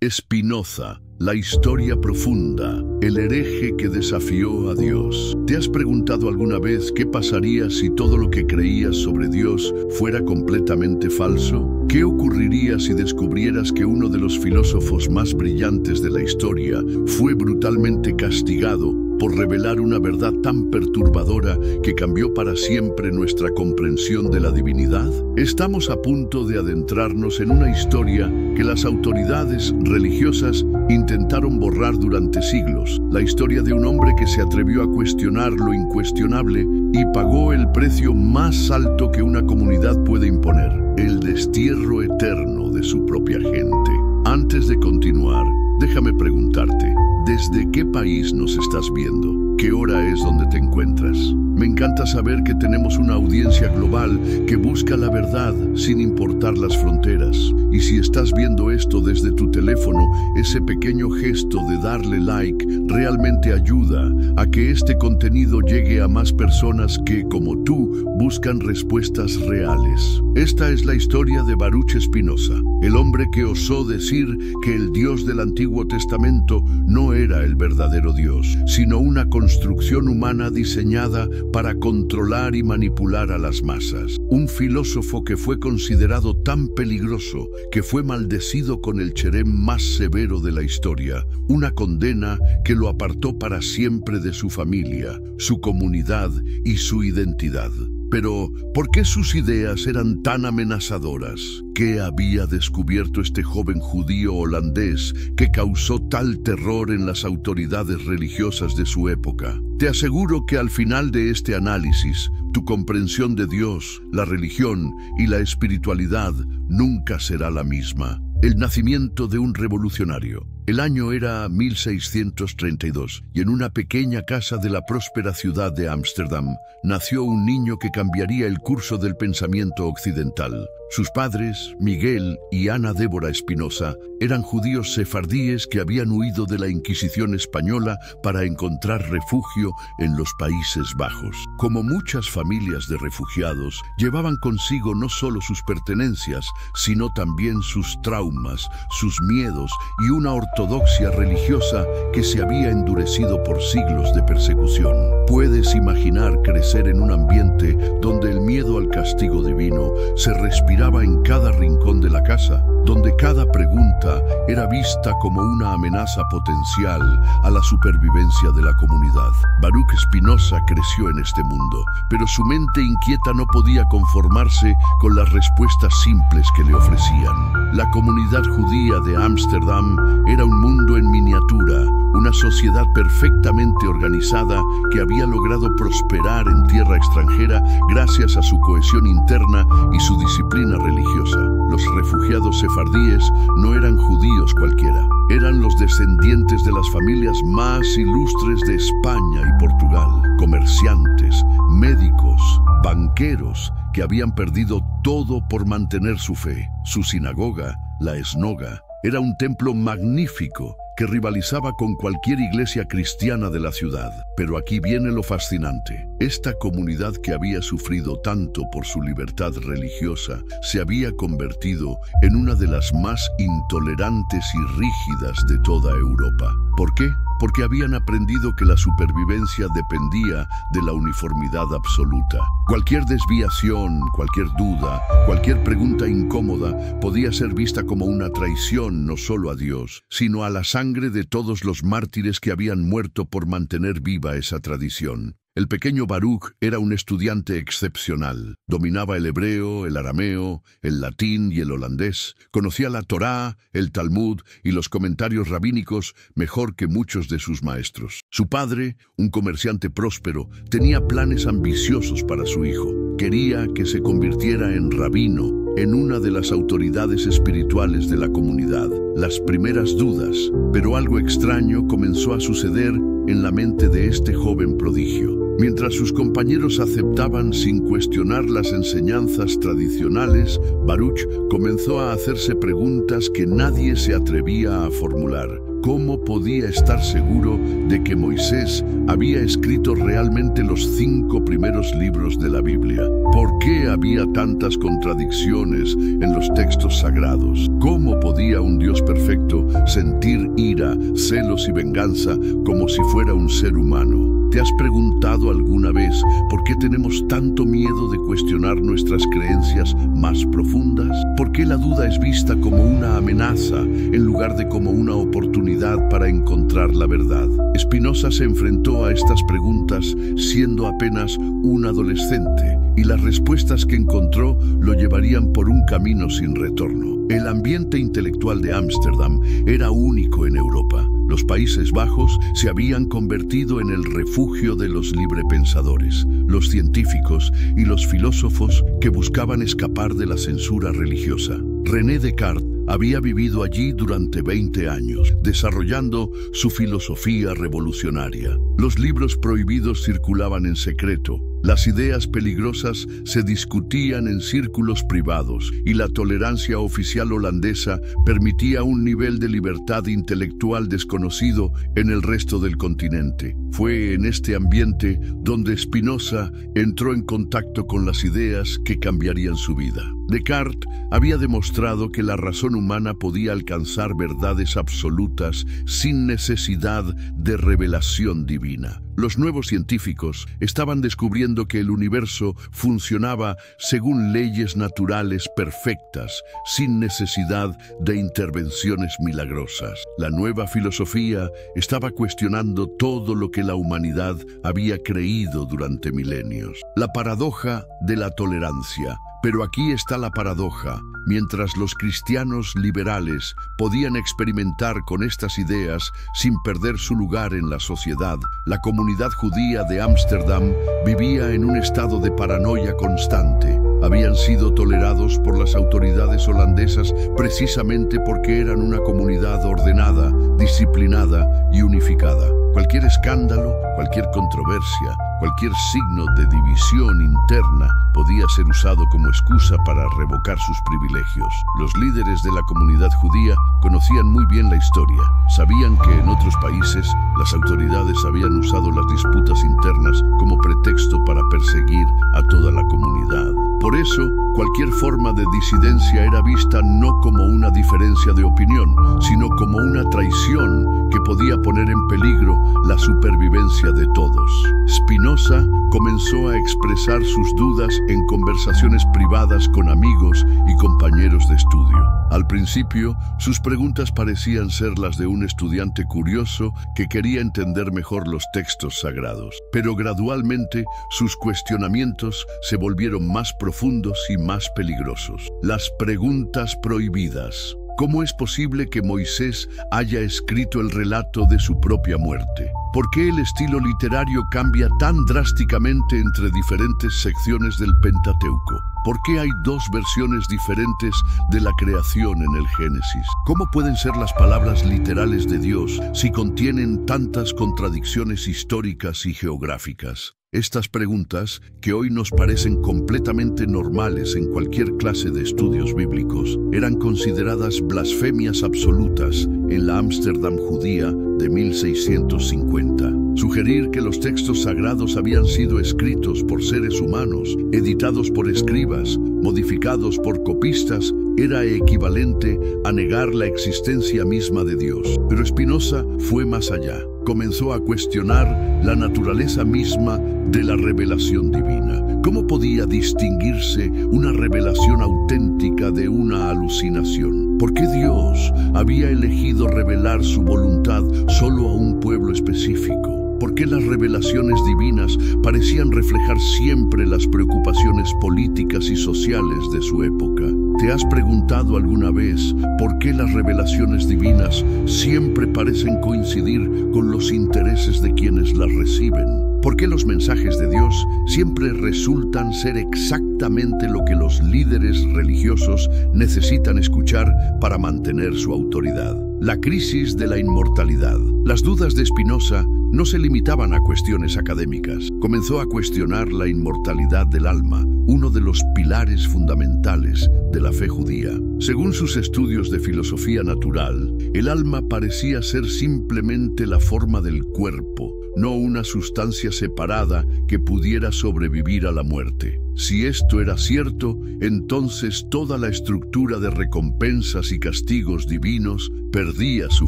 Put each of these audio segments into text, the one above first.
Spinoza, la historia profunda, el hereje que desafió a Dios. ¿Te has preguntado alguna vez qué pasaría si todo lo que creías sobre Dios fuera completamente falso? ¿Qué ocurriría si descubrieras que uno de los filósofos más brillantes de la historia fue brutalmente castigado por revelar una verdad tan perturbadora que cambió para siempre nuestra comprensión de la divinidad? Estamos a punto de adentrarnos en una historia que las autoridades religiosas intentaron borrar durante siglos, la historia de un hombre que se atrevió a cuestionar lo incuestionable y pagó el precio más alto que una comunidad puede imponer, el destierro eterno de su propia gente. Antes de continuar, déjame preguntarte, ¿desde qué país nos estás viendo? ¿Qué hora es donde te encuentras? Me encanta saber que tenemos una audiencia global que busca la verdad sin importar las fronteras. Y si estás viendo esto desde tu teléfono, ese pequeño gesto de darle like realmente ayuda a que este contenido llegue a más personas que, como tú, buscan respuestas reales. Esta es la historia de Baruch Spinoza, el hombre que osó decir que el Dios del Antiguo Testamento no era el verdadero Dios, sino una construcción humana diseñada para controlar y manipular a las masas. Un filósofo que fue considerado tan peligroso que fue maldecido con el cherem más severo de la historia, una condena que lo apartó para siempre de su familia, su comunidad y su identidad. Pero, ¿por qué sus ideas eran tan amenazadoras? ¿Qué había descubierto este joven judío holandés que causó tal terror en las autoridades religiosas de su época? Te aseguro que al final de este análisis, tu comprensión de Dios, la religión y la espiritualidad nunca será la misma. El nacimiento de un revolucionario. El año era 1632 y en una pequeña casa de la próspera ciudad de Ámsterdam nació un niño que cambiaría el curso del pensamiento occidental. Sus padres, Miguel y Ana Débora Spinoza, eran judíos sefardíes que habían huido de la Inquisición española para encontrar refugio en los Países Bajos. Como muchas familias de refugiados, llevaban consigo no solo sus pertenencias, sino también sus traumas, sus miedos y una ortodoxia religiosa que se había endurecido por siglos de persecución. Puedes imaginar crecer en un ambiente donde el miedo al castigo divino se respiraba en cada rincón de la casa, donde cada pregunta era vista como una amenaza potencial a la supervivencia de la comunidad. Baruch Spinoza creció en este mundo, pero su mente inquieta no podía conformarse con las respuestas simples que le ofrecían. La comunidad judía de Ámsterdam era un mundo en miniatura, una sociedad perfectamente organizada que había logrado prosperar en tierra extranjera gracias a su cohesión interna y su disciplina religiosa. Los refugiados sefardíes no eran judíos cualquiera, eran los descendientes de las familias más ilustres de España y Portugal, comerciantes, médicos, banqueros que habían perdido todo por mantener su fe. Su sinagoga, la Esnoga, era un templo magnífico que rivalizaba con cualquier iglesia cristiana de la ciudad. Pero aquí viene lo fascinante. Esta comunidad que había sufrido tanto por su libertad religiosa se había convertido en una de las más intolerantes y rígidas de toda Europa. ¿Por qué? Porque habían aprendido que la supervivencia dependía de la uniformidad absoluta. Cualquier desviación, cualquier duda, cualquier pregunta incómoda podía ser vista como una traición no solo a Dios, sino a la sangre de todos los mártires que habían muerto por mantener viva esa tradición. El pequeño Baruch era un estudiante excepcional. Dominaba el hebreo, el arameo, el latín y el holandés. Conocía la Torá, el Talmud y los comentarios rabínicos mejor que muchos de sus maestros. Su padre, un comerciante próspero, tenía planes ambiciosos para su hijo. Quería que se convirtiera en rabino, en una de las autoridades espirituales de la comunidad. Las primeras dudas, pero algo extraño comenzó a suceder en la mente de este joven prodigio. Mientras sus compañeros aceptaban sin cuestionar las enseñanzas tradicionales, Baruch comenzó a hacerse preguntas que nadie se atrevía a formular. ¿Cómo podía estar seguro de que Moisés había escrito realmente los 5 primeros libros de la Biblia? ¿Por qué había tantas contradicciones en los textos sagrados? ¿Cómo podía un Dios perfecto sentir ira, celos y venganza como si fuera un ser humano? ¿Te has preguntado alguna vez por qué tenemos tanto miedo de cuestionar nuestras creencias más profundas? ¿Por qué la duda es vista como una amenaza en lugar de como una oportunidad para encontrar la verdad? Spinoza se enfrentó a estas preguntas siendo apenas un adolescente, y las respuestas que encontró lo llevarían por un camino sin retorno. El ambiente intelectual de Ámsterdam era único en Europa. Los Países Bajos se habían convertido en el refugio de los librepensadores, los científicos y los filósofos que buscaban escapar de la censura religiosa. René Descartes había vivido allí durante 20 años, desarrollando su filosofía revolucionaria. Los libros prohibidos circulaban en secreto, las ideas peligrosas se discutían en círculos privados y la tolerancia oficial holandesa permitía un nivel de libertad intelectual desconocido en el resto del continente. Fue en este ambiente donde Spinoza entró en contacto con las ideas que cambiarían su vida. Descartes había demostrado que la razón humana podía alcanzar verdades absolutas sin necesidad de revelación divina. Los nuevos científicos estaban descubriendo que el universo funcionaba según leyes naturales perfectas, sin necesidad de intervenciones milagrosas. La nueva filosofía estaba cuestionando todo lo que la humanidad había creído durante milenios. La paradoja de la tolerancia. Pero aquí está la paradoja. Mientras los cristianos liberales podían experimentar con estas ideas sin perder su lugar en la sociedad, la comunidad judía de Ámsterdam vivía en un estado de paranoia constante. Habían sido tolerados por las autoridades holandesas precisamente porque eran una comunidad ordenada, disciplinada y unificada. Cualquier escándalo, cualquier controversia, cualquier signo de división interna podía ser usado como excusa para revocar sus privilegios. Los líderes de la comunidad judía conocían muy bien la historia. Sabían que en otros países las autoridades habían usado las disputas internas como pretexto para perseguir a toda la comunidad. Por eso, cualquier forma de disidencia era vista no como una diferencia de opinión, sino como una traición que podía poner en peligro la supervivencia de todos. Spinoza comenzó a expresar sus dudas en conversaciones privadas con amigos y compañeros de estudio. Al principio, sus preguntas parecían ser las de un estudiante curioso que quería entender mejor los textos sagrados. Pero gradualmente, sus cuestionamientos se volvieron más profundos y más peligrosos. Las preguntas prohibidas. ¿Cómo es posible que Moisés haya escrito el relato de su propia muerte? ¿Por qué el estilo literario cambia tan drásticamente entre diferentes secciones del Pentateuco? ¿Por qué hay 2 versiones diferentes de la creación en el Génesis? ¿Cómo pueden ser las palabras literales de Dios si contienen tantas contradicciones históricas y geográficas? Estas preguntas, que hoy nos parecen completamente normales en cualquier clase de estudios bíblicos, eran consideradas blasfemias absolutas en la Ámsterdam judía de 1650. Sugerir que los textos sagrados habían sido escritos por seres humanos, editados por escribas, modificados por copistas, era equivalente a negar la existencia misma de Dios. Pero Spinoza fue más allá. Comenzó a cuestionar la naturaleza misma de la revelación divina. ¿Cómo podía distinguirse una revelación auténtica de una alucinación? ¿Por qué Dios había elegido revelar su voluntad solo a un pueblo específico? ¿Por qué las revelaciones divinas parecían reflejar siempre las preocupaciones políticas y sociales de su época? ¿Te has preguntado alguna vez por qué las revelaciones divinas siempre parecen coincidir con los intereses de quienes las reciben? ¿Por qué los mensajes de Dios siempre resultan ser exactamente lo que los líderes religiosos necesitan escuchar para mantener su autoridad? La crisis de la inmortalidad. Las dudas de Spinoza no se limitaban a cuestiones académicas. Comenzó a cuestionar la inmortalidad del alma, uno de los pilares fundamentales de la fe judía. Según sus estudios de filosofía natural, el alma parecía ser simplemente la forma del cuerpo, no una sustancia separada que pudiera sobrevivir a la muerte. Si esto era cierto, entonces toda la estructura de recompensas y castigos divinos perdía su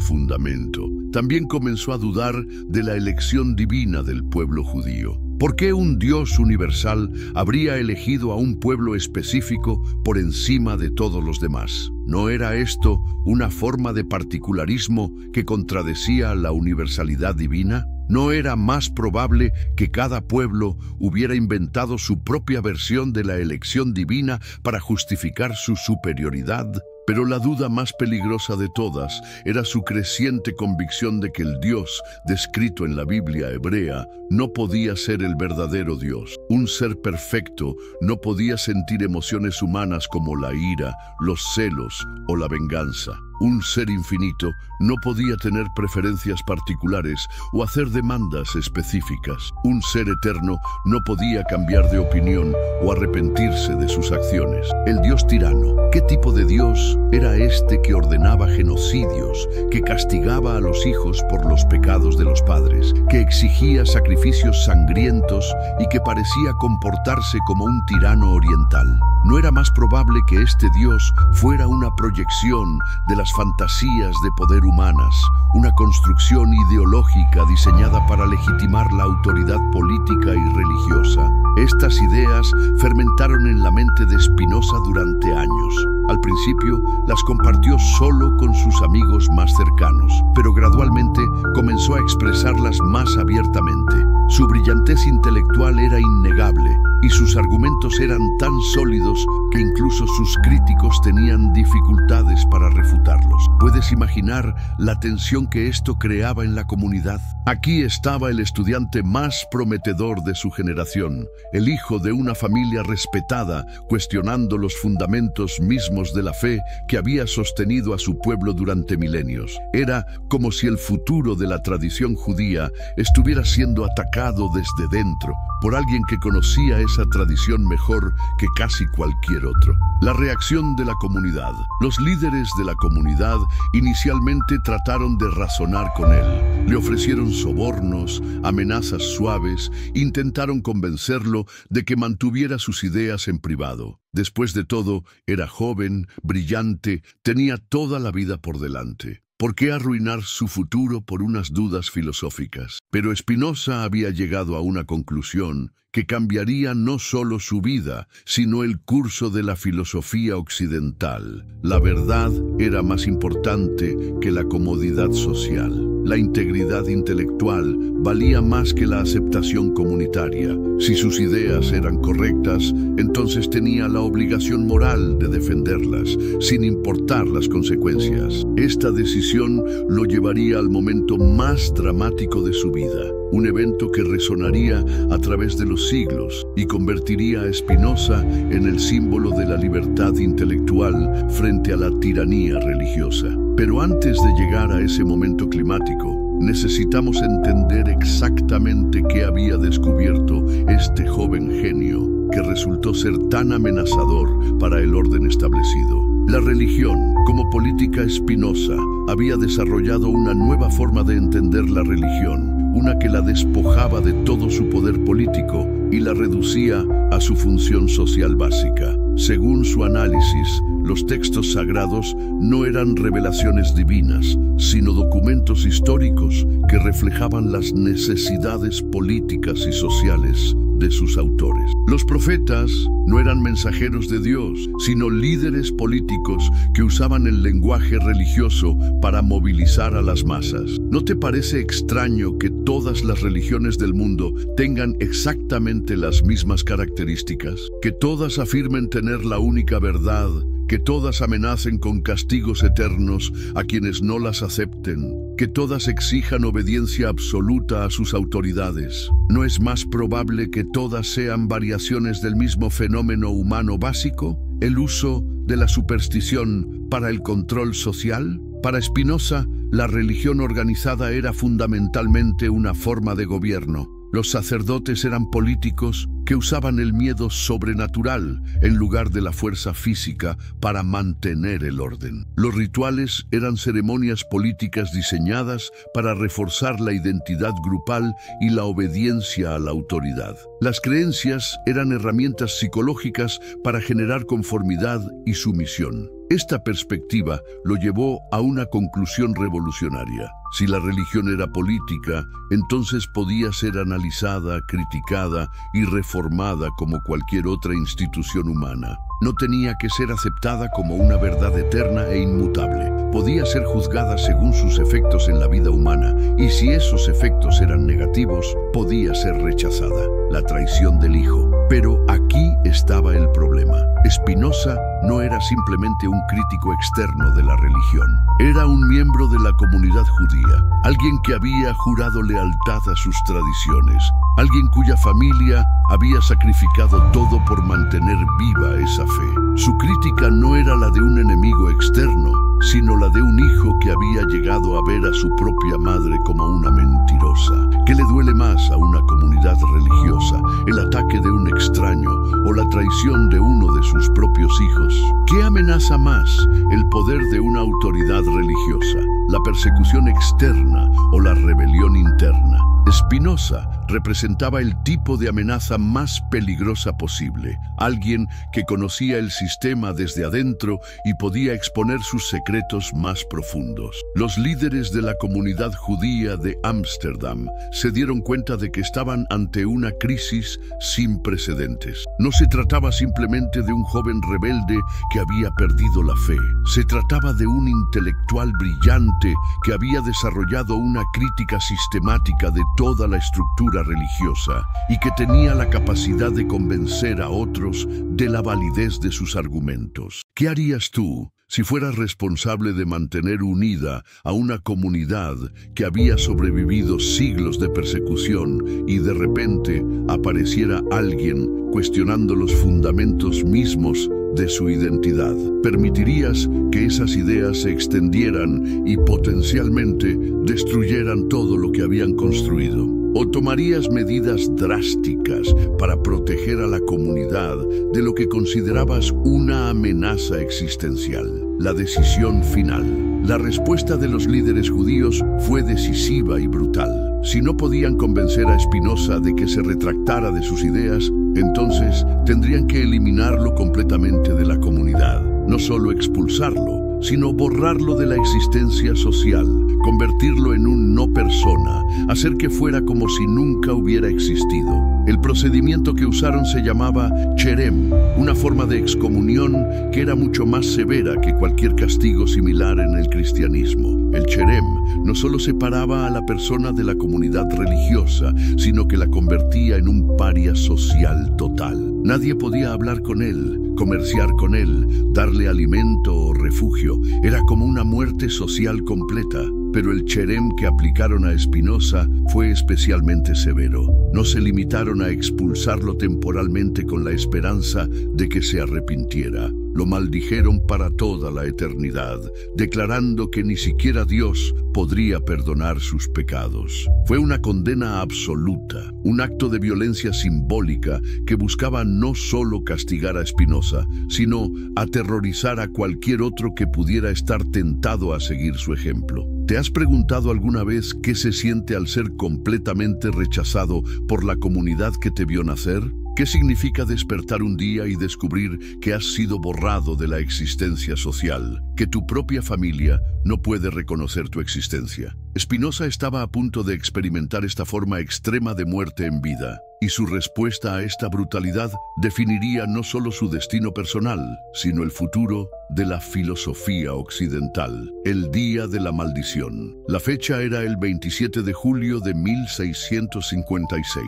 fundamento. También comenzó a dudar de la elección divina del pueblo judío. ¿Por qué un Dios universal habría elegido a un pueblo específico por encima de todos los demás? ¿No era esto una forma de particularismo que contradecía la universalidad divina? ¿No era más probable que cada pueblo hubiera inventado su propia versión de la elección divina para justificar su superioridad? Pero la duda más peligrosa de todas era su creciente convicción de que el Dios descrito en la Biblia hebrea no podía ser el verdadero Dios. Un ser perfecto no podía sentir emociones humanas como la ira, los celos o la venganza. Un ser infinito no podía tener preferencias particulares o hacer demandas específicas. Un ser eterno no podía cambiar de opinión o arrepentirse de sus acciones. El Dios tirano, ¿qué tipo de Dios era este que ordenaba genocidios, que castigaba a los hijos por los pecados de los padres, que exigía sacrificios sangrientos y que parecía comportarse como un tirano oriental? ¿No era más probable que este Dios fuera una proyección de las fantasías de poder humanas, una construcción ideológica diseñada para legitimar la autoridad política y religiosa? Estas ideas fermentaron en la mente de Spinoza durante años. Al principio las compartió solo con sus amigos más cercanos, pero gradualmente comenzó a expresarlas más abiertamente. Su brillantez intelectual era innegable y sus argumentos eran tan sólidos que incluso sus críticos tenían dificultades para refutarlos. ¿Puedes imaginar la tensión que esto creaba en la comunidad? Aquí estaba el estudiante más prometedor de su generación, el hijo de una familia respetada, cuestionando los fundamentos mismos de la fe que había sostenido a su pueblo durante milenios. Era como si el futuro de la tradición judía estuviera siendo atacado desde dentro por alguien que conocía esa tradición mejor que casi cualquier otro. La reacción de la comunidad. Los líderes de la comunidad inicialmente trataron de razonar con él. Le ofrecieron sobornos, amenazas suaves, intentaron convencerlo de que mantuviera sus ideas en privado. Después de todo, era joven, brillante, tenía toda la vida por delante. ¿Por qué arruinar su futuro por unas dudas filosóficas? Pero Spinoza había llegado a una conclusión que cambiaría no solo su vida, sino el curso de la filosofía occidental. La verdad era más importante que la comodidad social. La integridad intelectual valía más que la aceptación comunitaria. Si sus ideas eran correctas, entonces tenía la obligación moral de defenderlas, sin importar las consecuencias. Esta decisión lo llevaría al momento más dramático de su vida, un evento que resonaría a través de los siglos y convertiría a Spinoza en el símbolo de la libertad intelectual frente a la tiranía religiosa. Pero antes de llegar a ese momento climático, necesitamos entender exactamente qué había descubierto este joven genio que resultó ser tan amenazador para el orden establecido. La religión, como política, Spinoza había desarrollado una nueva forma de entender la religión, una que la despojaba de todo su poder político y la reducía a su función social básica. Según su análisis, los textos sagrados no eran revelaciones divinas, sino documentos históricos que reflejaban las necesidades políticas y sociales de sus autores. Los profetas no eran mensajeros de Dios, sino líderes políticos que usaban el lenguaje religioso para movilizar a las masas. ¿No te parece extraño que todas las religiones del mundo tengan exactamente las mismas características? Que todas afirmen tener la única verdad, que todas amenacen con castigos eternos a quienes no las acepten, que todas exijan obediencia absoluta a sus autoridades. ¿No es más probable que todas sean variaciones del mismo fenómeno humano básico, el uso de la superstición para el control social? Para Spinoza, la religión organizada era fundamentalmente una forma de gobierno. Los sacerdotes eran políticos que usaban el miedo sobrenatural en lugar de la fuerza física para mantener el orden. Los rituales eran ceremonias políticas diseñadas para reforzar la identidad grupal y la obediencia a la autoridad. Las creencias eran herramientas psicológicas para generar conformidad y sumisión. Esta perspectiva lo llevó a una conclusión revolucionaria. Si la religión era política, entonces podía ser analizada, criticada y reformada como cualquier otra institución humana. No tenía que ser aceptada como una verdad eterna e inmutable. Podía ser juzgada según sus efectos en la vida humana, y si esos efectos eran negativos, podía ser rechazada. La traición del Hijo. Pero aquí estaba el problema. Spinoza no era simplemente un crítico externo de la religión. Era un miembro de la comunidad judía, alguien que había jurado lealtad a sus tradiciones, alguien cuya familia había sacrificado todo por mantener viva esa fe. Su crítica no era la de un enemigo externo, sino la de un hijo que había llegado a ver a su propia madre como una mentirosa. ¿Qué le duele más a una comunidad religiosa? ¿El ataque de un extraño o la traición de uno de sus propios hijos? ¿Qué amenaza más el poder de una autoridad religiosa, la persecución externa o la rebelión interna? Spinoza representaba el tipo de amenaza más peligrosa posible, alguien que conocía el sistema desde adentro y podía exponer sus secretos más profundos. Los líderes de la comunidad judía de Ámsterdam se dieron cuenta de que estaban ante una crisis sin precedentes. No se trataba simplemente de un joven rebelde que había perdido la fe. Se trataba de un intelectual brillante que había desarrollado una crítica sistemática de toda la estructura religiosa y que tenía la capacidad de convencer a otros de la validez de sus argumentos. ¿Qué harías tú si fueras responsable de mantener unida a una comunidad que había sobrevivido siglos de persecución y de repente apareciera alguien cuestionando los fundamentos mismos de su identidad? ¿Permitirías que esas ideas se extendieran y potencialmente destruyeran todo lo que habían construido? ¿O tomarías medidas drásticas para proteger a la comunidad de lo que considerabas una amenaza existencial? La decisión final. La respuesta de los líderes judíos fue decisiva y brutal. Si no podían convencer a Spinoza de que se retractara de sus ideas, entonces tendrían que eliminarlo completamente de la comunidad. No solo expulsarlo, sino borrarlo de la existencia social, convertirlo en un no persona, hacer que fuera como si nunca hubiera existido. El procedimiento que usaron se llamaba cherem, una forma de excomunión que era mucho más severa que cualquier castigo similar en el cristianismo. El cherem no solo separaba a la persona de la comunidad religiosa, sino que la convertía en un paria social total. Nadie podía hablar con él, comerciar con él, darle alimento o refugio. Era como una muerte social completa. Pero el cherem que aplicaron a Spinoza fue especialmente severo. No se limitaron a expulsarlo temporalmente con la esperanza de que se arrepintiera. Lo maldijeron para toda la eternidad, declarando que ni siquiera Dios podría perdonar sus pecados. Fue una condena absoluta, un acto de violencia simbólica que buscaba no solo castigar a Spinoza, sino aterrorizar a cualquier otro que pudiera estar tentado a seguir su ejemplo. ¿Te has preguntado alguna vez qué se siente al ser completamente rechazado por la comunidad que te vio nacer? ¿Qué significa despertar un día y descubrir que has sido borrado de la existencia social, que tu propia familia no puede reconocer tu existencia? Spinoza estaba a punto de experimentar esta forma extrema de muerte en vida, y su respuesta a esta brutalidad definiría no solo su destino personal, sino el futuro de la filosofía occidental. El día de la maldición. La fecha era el 27 de julio de 1656.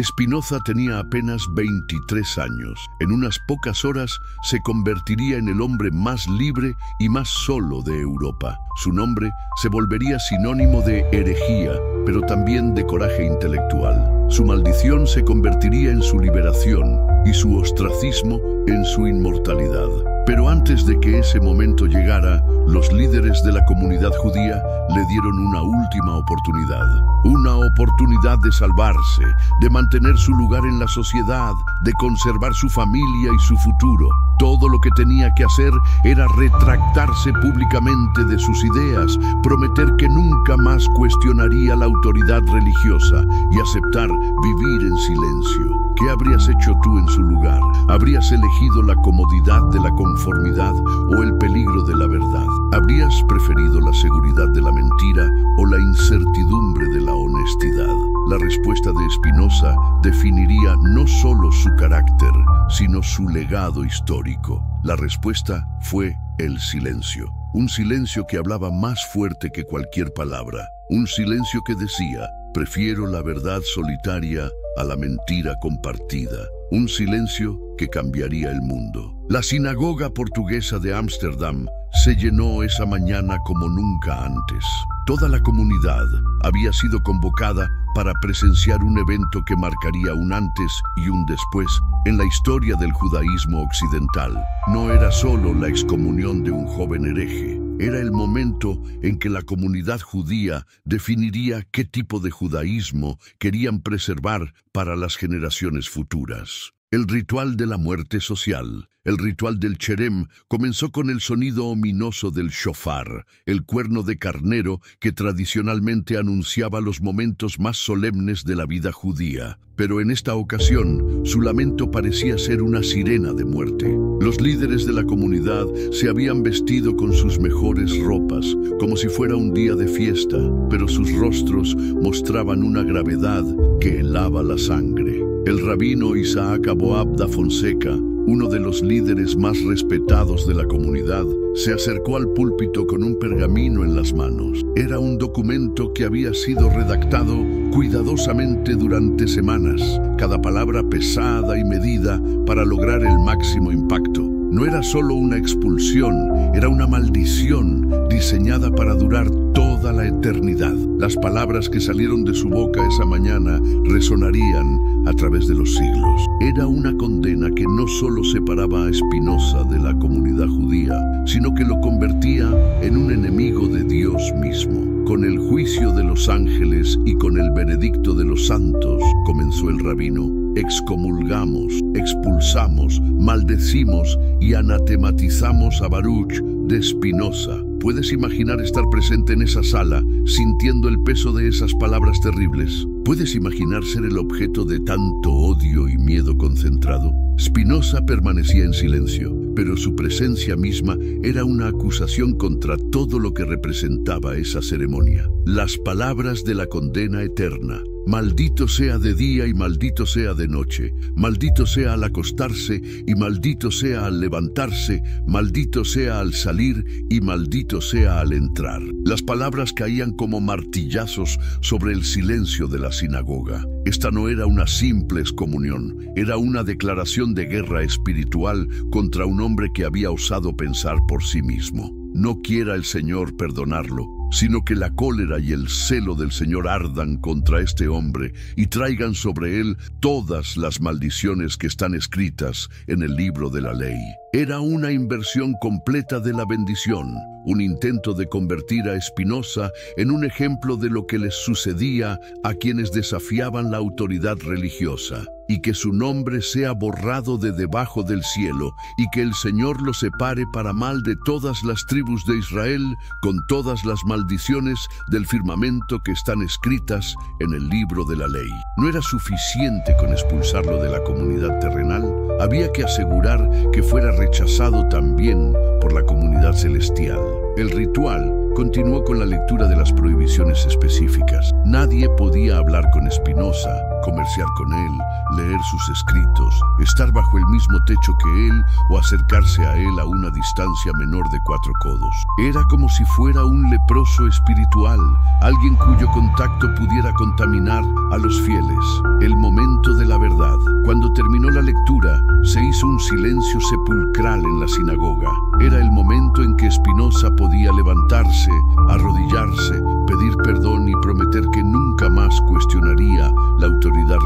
Spinoza tenía apenas 23 años. En unas pocas horas se convertiría en el hombre más libre y más solo de Europa. Su nombre se volvería sinónimo de herejía, pero también de coraje intelectual. Su maldición se convertiría en su liberación y su ostracismo en su inmortalidad. Pero antes de que ese momento llegara, los líderes de la comunidad judía le dieron una última oportunidad. Una oportunidad de salvarse, de mantener su lugar en la sociedad, de conservar su familia y su futuro. Todo lo que tenía que hacer era retractarse públicamente de sus ideas, prometer que nunca más cuestionaría la autoridad religiosa y aceptar vivir en silencio. ¿Qué habrías hecho tú en su lugar? ¿Habrías elegido la comodidad de la conformidad o el peligro de la verdad? ¿Habrías preferido la seguridad de la mentira o la incertidumbre de la honestidad? La respuesta de Spinoza definiría no solo su carácter, sino su legado histórico. La respuesta fue el silencio. Un silencio que hablaba más fuerte que cualquier palabra. Un silencio que decía: prefiero la verdad solitaria a la mentira compartida. Un silencio que cambiaría el mundo. La sinagoga portuguesa de Ámsterdam se llenó esa mañana como nunca antes. Toda la comunidad había sido convocada para presenciar un evento que marcaría un antes y un después en la historia del judaísmo occidental. No era solo la excomunión de un joven hereje. Era el momento en que la comunidad judía definiría qué tipo de judaísmo querían preservar para las generaciones futuras. El ritual de la muerte social, el ritual del cherem, comenzó con el sonido ominoso del shofar, el cuerno de carnero que tradicionalmente anunciaba los momentos más solemnes de la vida judía. Pero en esta ocasión, su lamento parecía ser una sirena de muerte. Los líderes de la comunidad se habían vestido con sus mejores ropas, como si fuera un día de fiesta, pero sus rostros mostraban una gravedad que helaba la sangre. El rabino Isaac Aboab da Fonseca, uno de los líderes más respetados de la comunidad, se acercó al púlpito con un pergamino en las manos. Era un documento que había sido redactado cuidadosamente durante semanas, cada palabra pesada y medida para lograr el máximo impacto. No era solo una expulsión, era una maldición diseñada para durar toda la eternidad. Las palabras que salieron de su boca esa mañana resonarían a través de los siglos. Era una condena que no solo separaba a Spinoza de la comunidad judía, sino que lo convertía en un enemigo de Dios mismo. Con el juicio de los ángeles y con el veredicto de los santos, comenzó el rabino, excomulgamos, expulsamos, maldecimos y anatematizamos a Baruch de Spinoza. ¿Puedes imaginar estar presente en esa sala, sintiendo el peso de esas palabras terribles? ¿Puedes imaginar ser el objeto de tanto odio y miedo concentrado? Spinoza permanecía en silencio, pero su presencia misma era una acusación contra todo lo que representaba esa ceremonia. Las palabras de la condena eterna. Maldito sea de día y maldito sea de noche, maldito sea al acostarse y maldito sea al levantarse, maldito sea al salir y maldito sea al entrar. Las palabras caían como martillazos sobre el silencio de la sinagoga. Esta no era una simple excomunión, era una declaración de guerra espiritual contra un hombre que había osado pensar por sí mismo. No quiera el Señor perdonarlo, sino que la cólera y el celo del Señor ardan contra este hombre y traigan sobre él todas las maldiciones que están escritas en el libro de la ley. Era una inversión completa de la bendición, un intento de convertir a Spinoza en un ejemplo de lo que les sucedía a quienes desafiaban la autoridad religiosa, y que su nombre sea borrado de debajo del cielo, y que el Señor lo separe para mal de todas las tribus de Israel, con todas las maldiciones del firmamento que están escritas en el libro de la ley. No era suficiente con expulsarlo de la comunidad terrenal, había que asegurar que fuera rechazado también por la comunidad celestial. El ritual continuó con la lectura de las prohibiciones específicas. Nadie podía hablar con Spinoza, comerciar con él, leer sus escritos, estar bajo el mismo techo que él o acercarse a él a una distancia menor de 4 codos. Era como si fuera un leproso espiritual, alguien cuyo contacto pudiera contaminar a los fieles. El momento de la verdad. Cuando terminó la lectura, se hizo un silencio sepulcral en la sinagoga. Era el momento en que Spinoza podía levantarse, arrodillarse, pedir perdón y prometer que nunca más cuestionaría la autoridad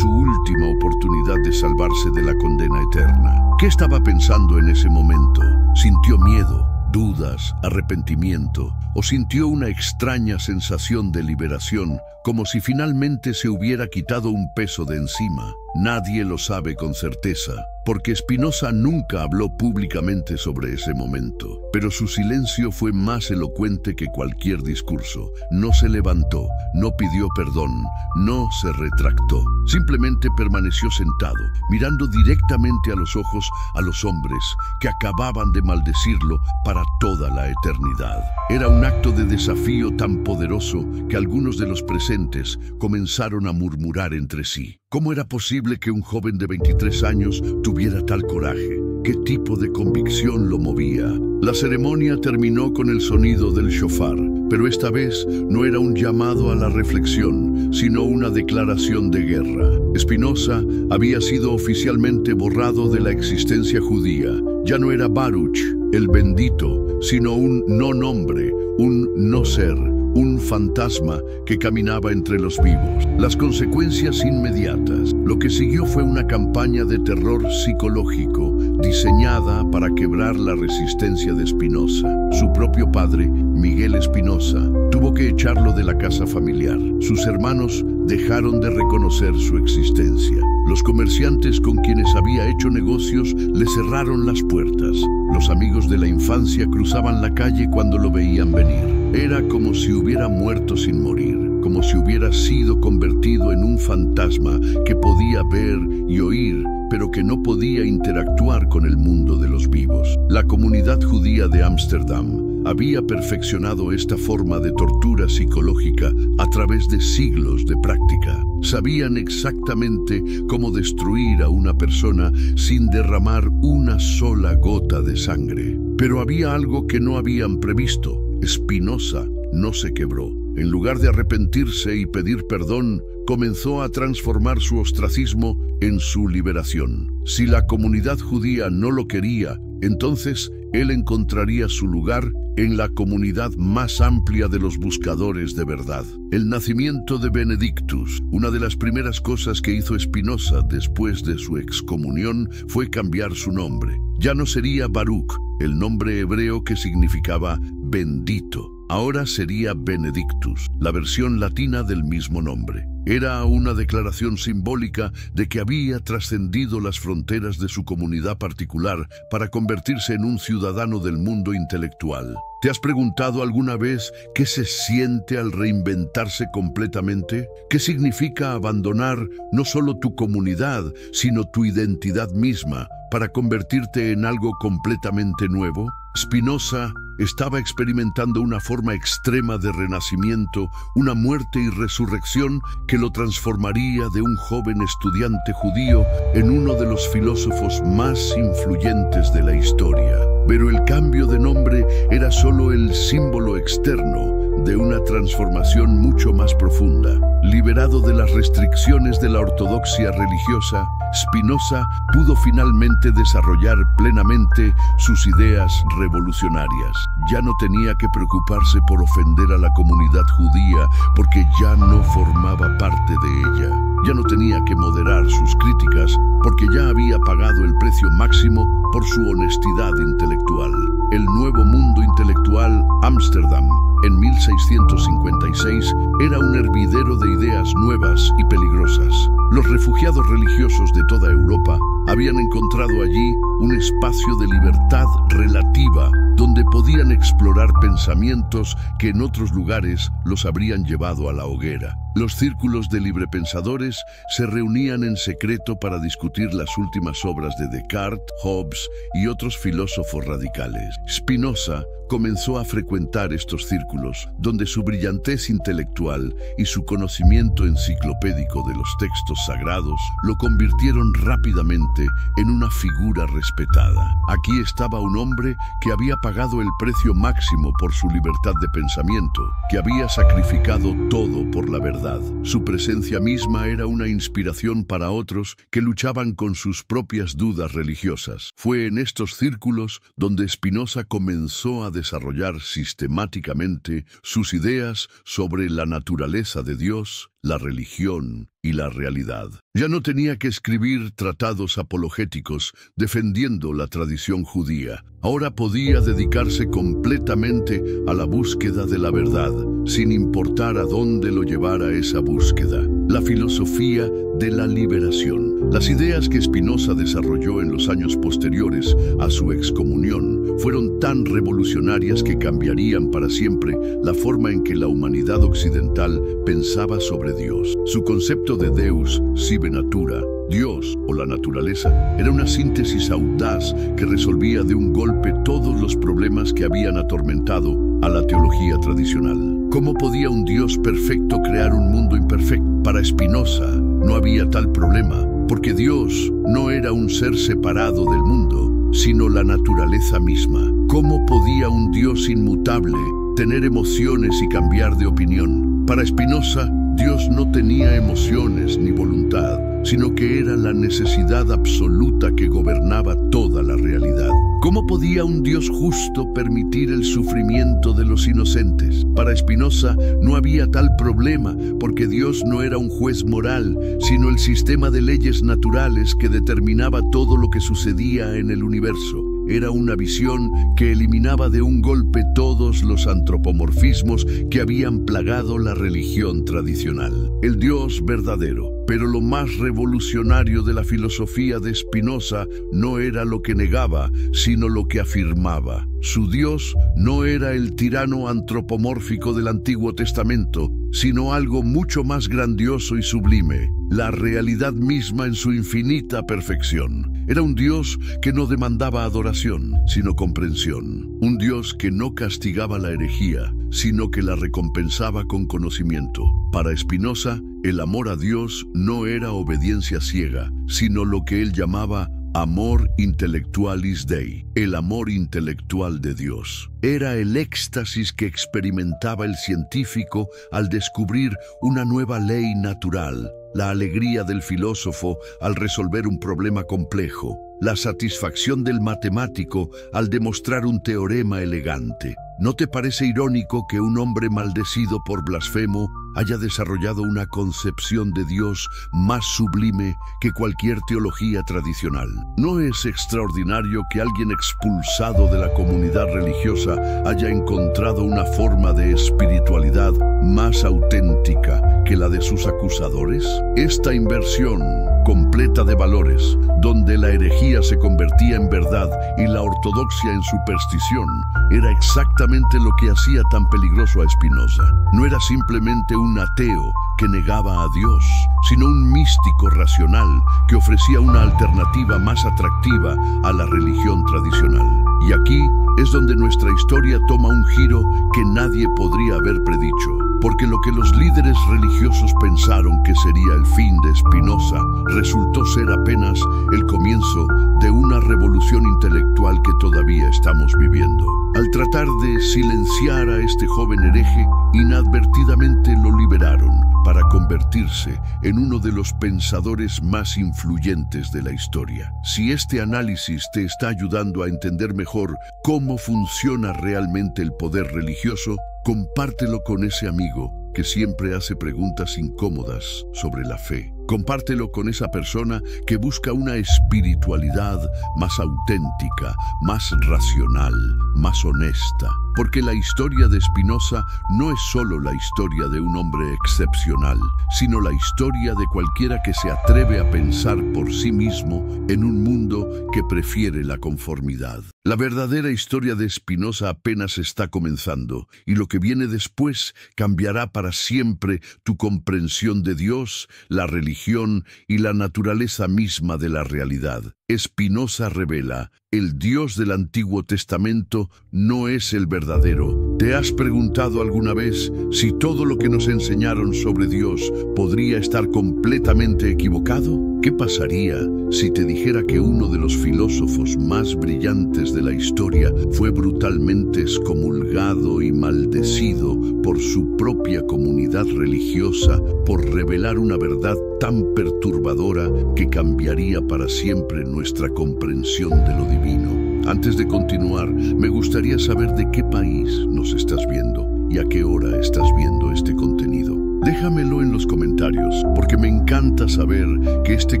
última oportunidad de salvarse de la condena eterna. ¿Qué estaba pensando en ese momento? ¿Sintió miedo, dudas, arrepentimiento, o sintió una extraña sensación de liberación, como si finalmente se hubiera quitado un peso de encima? Nadie lo sabe con certeza, porque Spinoza nunca habló públicamente sobre ese momento, pero su silencio fue más elocuente que cualquier discurso. No se levantó, no pidió perdón, no se retractó. Simplemente permaneció sentado, mirando directamente a los ojos a los hombres que acababan de maldecirlo para toda la eternidad. Era un acto de desafío tan poderoso que algunos de los presentes comenzaron a murmurar entre sí. ¿Cómo era posible que un joven de 23 años tuviera tal coraje? ¿Qué tipo de convicción lo movía? La ceremonia terminó con el sonido del shofar, pero esta vez no era un llamado a la reflexión, sino una declaración de guerra. Spinoza había sido oficialmente borrado de la existencia judía. Ya no era Baruch, el bendito, sino un no nombre, un no ser, un fantasma que caminaba entre los vivos. Las consecuencias inmediatas. Lo que siguió fue una campaña de terror psicológico diseñada para quebrar la resistencia de Spinoza. Su propio padre, Miguel Spinoza, tuvo que echarlo de la casa familiar. Sus hermanos dejaron de reconocer su existencia. Los comerciantes con quienes había hecho negocios le cerraron las puertas. Los amigos de la infancia cruzaban la calle cuando lo veían venir. Era como si hubiera muerto sin morir, como si hubiera sido convertido en un fantasma que podía ver y oír, pero que no podía interactuar con el mundo de los vivos. La comunidad judía de Ámsterdam había perfeccionado esta forma de tortura psicológica a través de siglos de práctica. Sabían exactamente cómo destruir a una persona sin derramar una sola gota de sangre. Pero había algo que no habían previsto. Spinoza no se quebró. En lugar de arrepentirse y pedir perdón, comenzó a transformar su ostracismo en su liberación. Si la comunidad judía no lo quería, entonces él encontraría su lugar en la comunidad más amplia de los buscadores de verdad. El nacimiento de Benedictus. Una de las primeras cosas que hizo Spinoza después de su excomunión fue cambiar su nombre. Ya no sería Baruch, el nombre hebreo que significaba bendito. Ahora sería Benedictus, la versión latina del mismo nombre. Era una declaración simbólica de que había trascendido las fronteras de su comunidad particular para convertirse en un ciudadano del mundo intelectual. ¿Te has preguntado alguna vez qué se siente al reinventarse completamente? ¿Qué significa abandonar no solo tu comunidad, sino tu identidad misma para convertirte en algo completamente nuevo? Spinoza estaba experimentando una forma extrema de renacimiento, una muerte y resurrección que lo transformaría de un joven estudiante judío en uno de los filósofos más influyentes de la historia. Pero el cambio de nombre era solo el símbolo externo de una transformación mucho más profunda. Liberado de las restricciones de la ortodoxia religiosa, Spinoza pudo finalmente desarrollar plenamente sus ideas revolucionarias. Ya no tenía que preocuparse por ofender a la comunidad judía porque ya no formaba parte de ella. Ya no tenía que moderar sus críticas porque ya había pagado el precio máximo por su honestidad intelectual. El nuevo mundo intelectual, Ámsterdam, en 1656, era un hervidero de ideas nuevas y peligrosas. Los refugiados religiosos de toda Europa habían encontrado allí un espacio de libertad relativa donde podían explorar pensamientos que en otros lugares los habrían llevado a la hoguera. Los círculos de librepensadores se reunían en secreto para discutir las últimas obras de Descartes, Hobbes y otros filósofos radicales. Spinoza comenzó a frecuentar estos círculos, donde su brillantez intelectual y su conocimiento enciclopédico de los textos sagrados lo convirtieron rápidamente en una figura respetada. Aquí estaba un hombre que había pagado el precio máximo por su libertad de pensamiento, que había sacrificado todo por la verdad. Su presencia misma era una inspiración para otros que luchaban con sus propias dudas religiosas. Fue en estos círculos donde Spinoza comenzó a desarrollar sistemáticamente sus ideas sobre la naturaleza de Dios, la religión y la realidad. Ya no tenía que escribir tratados apologéticos defendiendo la tradición judía. Ahora podía dedicarse completamente a la búsqueda de la verdad, sin importar a dónde lo llevara esa búsqueda. La filosofía de la liberación. Las ideas que Spinoza desarrolló en los años posteriores a su excomunión fueron tan revolucionarias que cambiarían para siempre la forma en que la humanidad occidental pensaba sobre Dios. Su concepto de Deus sive natura, Dios o la naturaleza, era una síntesis audaz que resolvía de un golpe todos los problemas que habían atormentado a la teología tradicional. ¿Cómo podía un Dios perfecto crear un mundo imperfecto? Para Spinoza no había tal problema, porque Dios no era un ser separado del mundo, sino la naturaleza misma. ¿Cómo podía un Dios inmutable tener emociones y cambiar de opinión? Para Spinoza, Dios no tenía emociones ni voluntad, sino que era la necesidad absoluta que gobernaba toda la realidad. ¿Cómo podía un Dios justo permitir el sufrimiento de los inocentes? Para Spinoza no había tal problema, porque Dios no era un juez moral, sino el sistema de leyes naturales que determinaba todo lo que sucedía en el universo. Era una visión que eliminaba de un golpe todos los antropomorfismos que habían plagado la religión tradicional. El Dios verdadero. Pero lo más revolucionario de la filosofía de Spinoza no era lo que negaba, sino lo que afirmaba. Su Dios no era el tirano antropomórfico del Antiguo Testamento, sino algo mucho más grandioso y sublime, la realidad misma en su infinita perfección. Era un Dios que no demandaba adoración, sino comprensión. Un Dios que no castigaba la herejía, sino que la recompensaba con conocimiento. Para Spinoza, el amor a Dios no era obediencia ciega, sino lo que él llamaba amor intellectualis Dei, el amor intelectual de Dios. Era el éxtasis que experimentaba el científico al descubrir una nueva ley natural, la alegría del filósofo al resolver un problema complejo, la satisfacción del matemático al demostrar un teorema elegante. ¿No te parece irónico que un hombre maldecido por blasfemo haya desarrollado una concepción de Dios más sublime que cualquier teología tradicional? ¿No es extraordinario que alguien expulsado de la comunidad religiosa haya encontrado una forma de espiritualidad más auténtica que la de sus acusadores? Esta inversión completa de valores, donde la herejía se convertía en verdad y la ortodoxia en superstición, era exactamente lo que hacía tan peligroso a Spinoza. No era simplemente un ateo que negaba a Dios, sino un místico racional que ofrecía una alternativa más atractiva a la religión tradicional. Y aquí es donde nuestra historia toma un giro que nadie podría haber predicho, porque lo que los líderes religiosos pensaron que sería el fin de Spinoza resultó ser apenas el comienzo de una revolución intelectual que todavía estamos viviendo. Al tratar de silenciar a este joven hereje, inadvertidamente lo liberaron para convertirse en uno de los pensadores más influyentes de la historia. Si este análisis te está ayudando a entender mejor cómo funciona realmente el poder religioso, compártelo con ese amigo que siempre hace preguntas incómodas sobre la fe. Compártelo con esa persona que busca una espiritualidad más auténtica, más racional, más honesta. Porque la historia de Spinoza no es solo la historia de un hombre excepcional, sino la historia de cualquiera que se atreve a pensar por sí mismo en un mundo que prefiere la conformidad. La verdadera historia de Spinoza apenas está comenzando, y lo que viene después cambiará para siempre tu comprensión de Dios, la religión y la naturaleza misma de la realidad. Spinoza revela: el Dios del Antiguo Testamento no es el verdadero. ¿Te has preguntado alguna vez si todo lo que nos enseñaron sobre Dios podría estar completamente equivocado? ¿Qué pasaría si te dijera que uno de los filósofos más brillantes de la historia fue brutalmente excomulgado y maldecido por su propia comunidad religiosa por revelar una verdad tan perturbadora que cambiaría para siempre nuestra comprensión de lo divino? Antes de continuar, me gustaría saber de qué país nos estás viendo y a qué hora estás viendo este contenido. Déjamelo en los comentarios, porque me encanta saber que este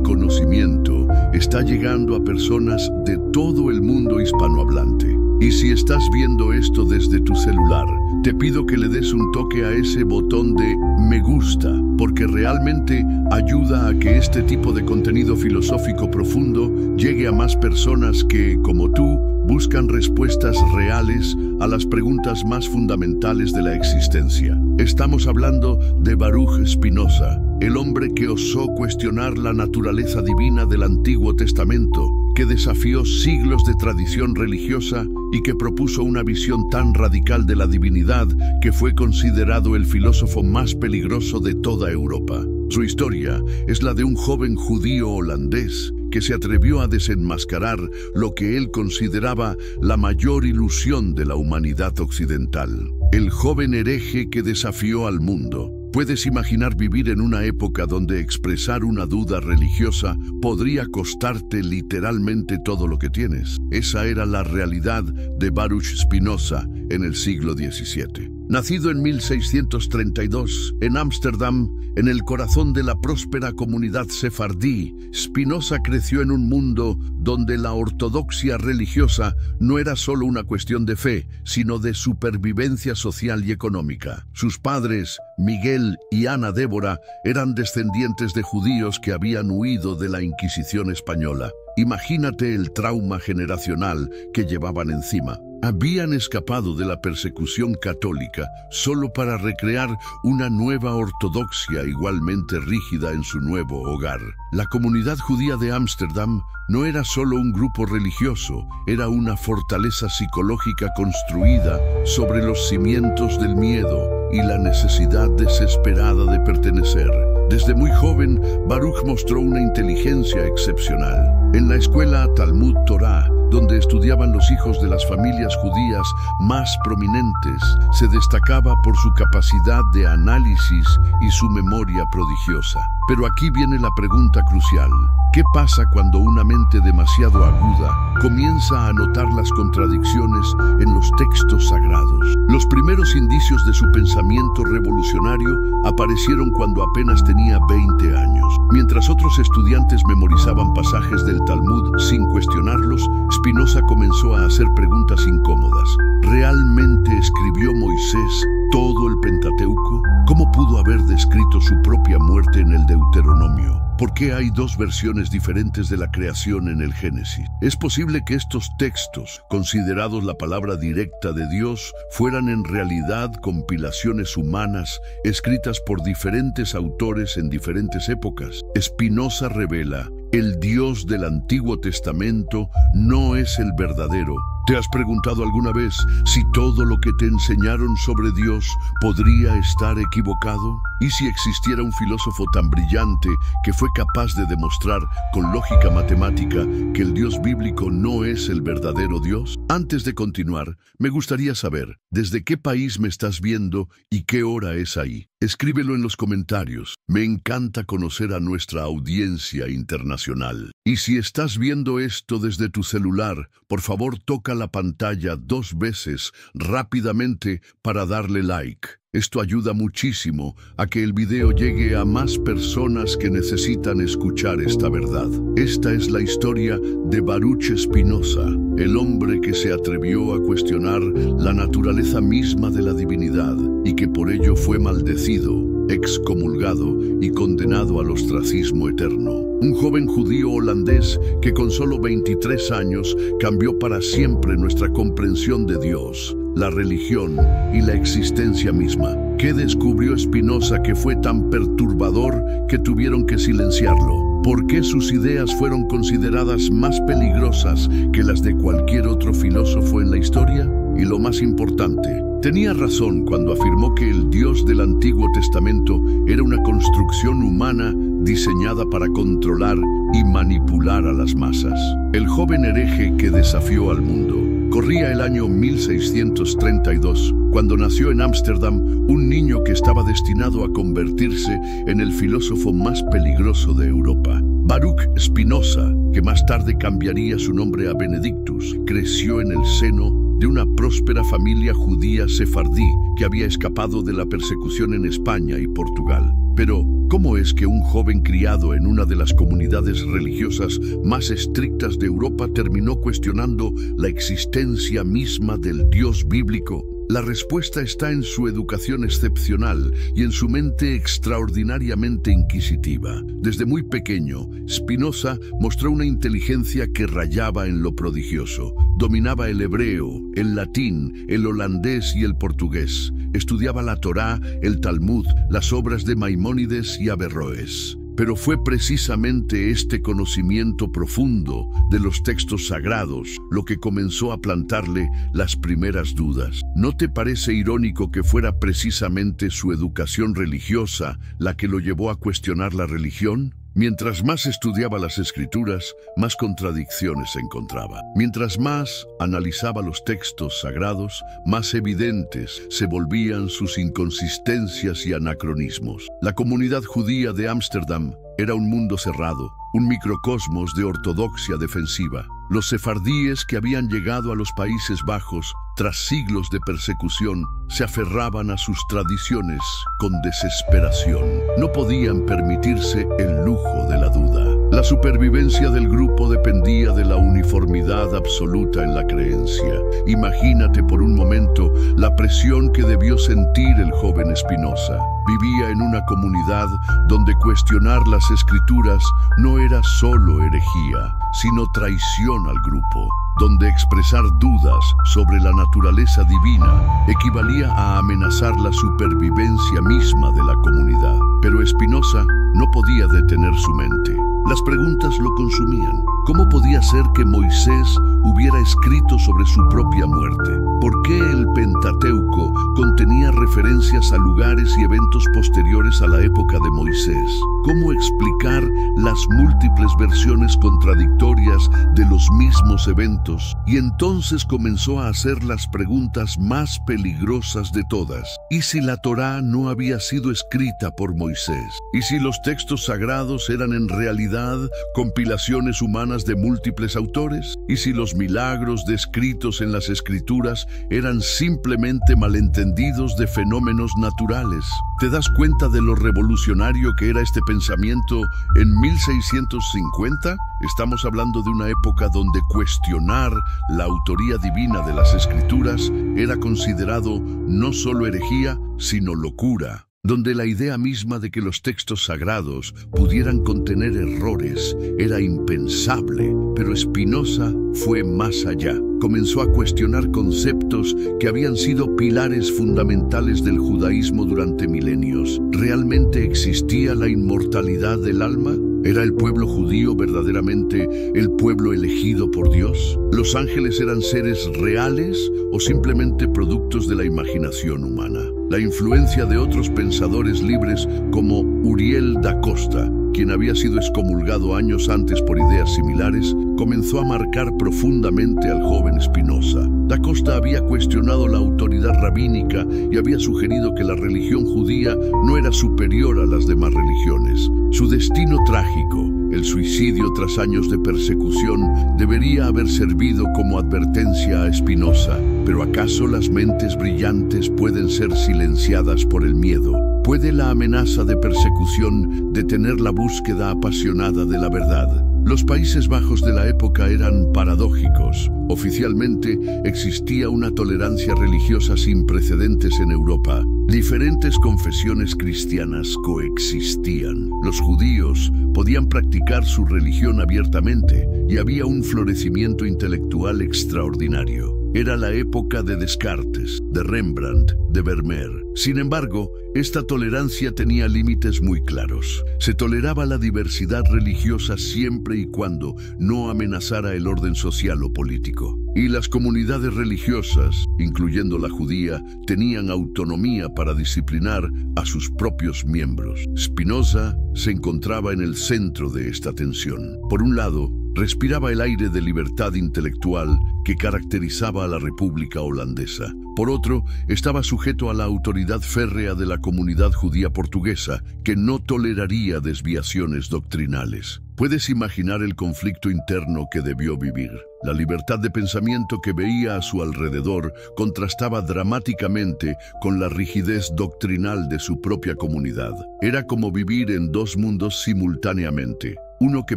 conocimiento está llegando a personas de todo el mundo hispanohablante. Y si estás viendo esto desde tu celular, te pido que le des un toque a ese botón de me gusta, porque realmente ayuda a que este tipo de contenido filosófico profundo llegue a más personas que, como tú, buscan respuestas reales a las preguntas más fundamentales de la existencia. Estamos hablando de Baruch Spinoza, el hombre que osó cuestionar la naturaleza divina del Antiguo Testamento, que desafió siglos de tradición religiosa y que propuso una visión tan radical de la divinidad que fue considerado el filósofo más peligroso de toda Europa. Su historia es la de un joven judío holandés que se atrevió a desenmascarar lo que él consideraba la mayor ilusión de la humanidad occidental. El joven hereje que desafió al mundo. Puedes imaginar vivir en una época donde expresar una duda religiosa podría costarte literalmente todo lo que tienes. Esa era la realidad de Baruch Spinoza en el siglo XVII. Nacido en 1632 en Ámsterdam, en el corazón de la próspera comunidad sefardí, Spinoza creció en un mundo donde la ortodoxia religiosa no era solo una cuestión de fe, sino de supervivencia social y económica. Sus padres, Miguel y Ana Débora, eran descendientes de judíos que habían huido de la Inquisición española. Imagínate el trauma generacional que llevaban encima. Habían escapado de la persecución católica solo para recrear una nueva ortodoxia igualmente rígida en su nuevo hogar. La comunidad judía de Ámsterdam no era solo un grupo religioso, era una fortaleza psicológica construida sobre los cimientos del miedo y la necesidad desesperada de pertenecer. Desde muy joven, Baruch mostró una inteligencia excepcional. En la escuela Talmud Torah, donde estudiaban los hijos de las familias judías más prominentes, se destacaba por su capacidad de análisis y su memoria prodigiosa. Pero aquí viene la pregunta crucial. ¿Qué pasa cuando una mente demasiado aguda comienza a notar las contradicciones en los textos sagrados? Los primeros indicios de su pensamiento revolucionario aparecieron cuando apenas tenía 20 años. Mientras otros estudiantes memorizaban pasajes del Talmud sin cuestionarlos, Spinoza comenzó a hacer preguntas incómodas. ¿Realmente escribió Moisés todo el Pentateuco? ¿Cómo pudo haber descrito su propia muerte en el Deuteronomio? ¿Por qué hay dos versiones diferentes de la creación en el Génesis? ¿Es posible que estos textos, considerados la palabra directa de Dios, fueran en realidad compilaciones humanas escritas por diferentes autores en diferentes épocas? Spinoza revela: el Dios del Antiguo Testamento no es el verdadero. ¿Te has preguntado alguna vez si todo lo que te enseñaron sobre Dios podría estar equivocado? ¿Y si existiera un filósofo tan brillante que fue capaz de demostrar con lógica matemática que el Dios bíblico no es el verdadero Dios? Antes de continuar, me gustaría saber desde qué país me estás viendo y qué hora es ahí. Escríbelo en los comentarios. Me encanta conocer a nuestra audiencia internacional. Y si estás viendo esto desde tu celular, por favor toca la pantalla 2 veces rápidamente para darle like. Esto ayuda muchísimo a que el video llegue a más personas que necesitan escuchar esta verdad. Esta es la historia de Baruch Spinoza, el hombre que se atrevió a cuestionar la naturaleza misma de la divinidad y que por ello fue maldecido, excomulgado y condenado al ostracismo eterno. Un joven judío holandés que con solo 23 años cambió para siempre nuestra comprensión de Dios, la religión y la existencia misma. ¿Qué descubrió Spinoza que fue tan perturbador que tuvieron que silenciarlo? ¿Por qué sus ideas fueron consideradas más peligrosas que las de cualquier otro filósofo en la historia? Y lo más importante, tenía razón cuando afirmó que el Dios del Antiguo Testamento era una construcción humana diseñada para controlar y manipular a las masas. El joven hereje que desafió al mundo. Corría el año 1632, cuando nació en Ámsterdam un niño que estaba destinado a convertirse en el filósofo más peligroso de Europa. Baruch Spinoza, que más tarde cambiaría su nombre a Benedictus, creció en el seno de una próspera familia judía sefardí que había escapado de la persecución en España y Portugal. Pero, ¿cómo es que un joven criado en una de las comunidades religiosas más estrictas de Europa terminó cuestionando la existencia misma del Dios bíblico? La respuesta está en su educación excepcional y en su mente extraordinariamente inquisitiva. Desde muy pequeño, Spinoza mostró una inteligencia que rayaba en lo prodigioso. Dominaba el hebreo, el latín, el holandés y el portugués. Estudiaba la Torá, el Talmud, las obras de Maimónides y Averroes. Pero fue precisamente este conocimiento profundo de los textos sagrados lo que comenzó a plantarle las primeras dudas. ¿No te parece irónico que fuera precisamente su educación religiosa la que lo llevó a cuestionar la religión? Mientras más estudiaba las escrituras, más contradicciones encontraba. Mientras más analizaba los textos sagrados, más evidentes se volvían sus inconsistencias y anacronismos. La comunidad judía de Ámsterdam era un mundo cerrado, un microcosmos de ortodoxia defensiva. Los sefardíes que habían llegado a los Países Bajos tras siglos de persecución se aferraban a sus tradiciones con desesperación. No podían permitirse el lujo de la duda. La supervivencia del grupo dependía de la uniformidad absoluta en la creencia. Imagínate por un momento la presión que debió sentir el joven Spinoza. Vivía en una comunidad donde cuestionar las escrituras no era solo herejía, sino traición al grupo, donde expresar dudas sobre la naturaleza divina equivalía a amenazar la supervivencia misma de la comunidad. Pero Spinoza no podía detener su mente. Las preguntas lo consumían. ¿Cómo podía ser que Moisés hubiera escrito sobre su propia muerte? ¿Por qué el Pentateuco contenía referencias a lugares y eventos posteriores a la época de Moisés? ¿Cómo explicar las múltiples versiones contradictorias de los mismos eventos? Y entonces comenzó a hacer las preguntas más peligrosas de todas. ¿Y si la Torá no había sido escrita por Moisés? ¿Y si los textos sagrados eran en realidad compilaciones humanas de múltiples autores? ¿Y si los milagros descritos en las escrituras eran simplemente malentendidos de fenómenos naturales? ¿Te das cuenta de lo revolucionario que era este pensamiento en 1650? Estamos hablando de una época donde cuestionar la autoría divina de las escrituras era considerado no solo herejía, sino locura, donde la idea misma de que los textos sagrados pudieran contener errores era impensable. Pero Spinoza fue más allá. Comenzó a cuestionar conceptos que habían sido pilares fundamentales del judaísmo durante milenios. ¿Realmente existía la inmortalidad del alma? ¿Era el pueblo judío verdaderamente el pueblo elegido por Dios? ¿Los ángeles eran seres reales o simplemente productos de la imaginación humana? La influencia de otros pensadores libres como Uriel da Costa, quien había sido excomulgado años antes por ideas similares, comenzó a marcar profundamente al joven Spinoza. Da Costa había cuestionado la autoridad rabínica y había sugerido que la religión judía no era superior a las demás religiones. Su destino trágico, el suicidio tras años de persecución, debería haber servido como advertencia a Spinoza. ¿Pero acaso las mentes brillantes pueden ser silenciadas por el miedo? ¿Puede la amenaza de persecución detener la búsqueda apasionada de la verdad? Los Países Bajos de la época eran paradójicos. Oficialmente existía una tolerancia religiosa sin precedentes en Europa. Diferentes confesiones cristianas coexistían. Los judíos podían practicar su religión abiertamente y había un florecimiento intelectual extraordinario. Era la época de Descartes, de Rembrandt, de Vermeer. Sin embargo, esta tolerancia tenía límites muy claros. Se toleraba la diversidad religiosa siempre y cuando no amenazara el orden social o político. Y las comunidades religiosas, incluyendo la judía, tenían autonomía para disciplinar a sus propios miembros. Spinoza se encontraba en el centro de esta tensión. Por un lado, respiraba el aire de libertad intelectual que caracterizaba a la República Holandesa. Por otro, estaba sujeto a la autoridad férrea de la comunidad judía portuguesa, que no toleraría desviaciones doctrinales. ¿Puedes imaginar el conflicto interno que debió vivir? La libertad de pensamiento que veía a su alrededor contrastaba dramáticamente con la rigidez doctrinal de su propia comunidad. Era como vivir en dos mundos simultáneamente. Uno que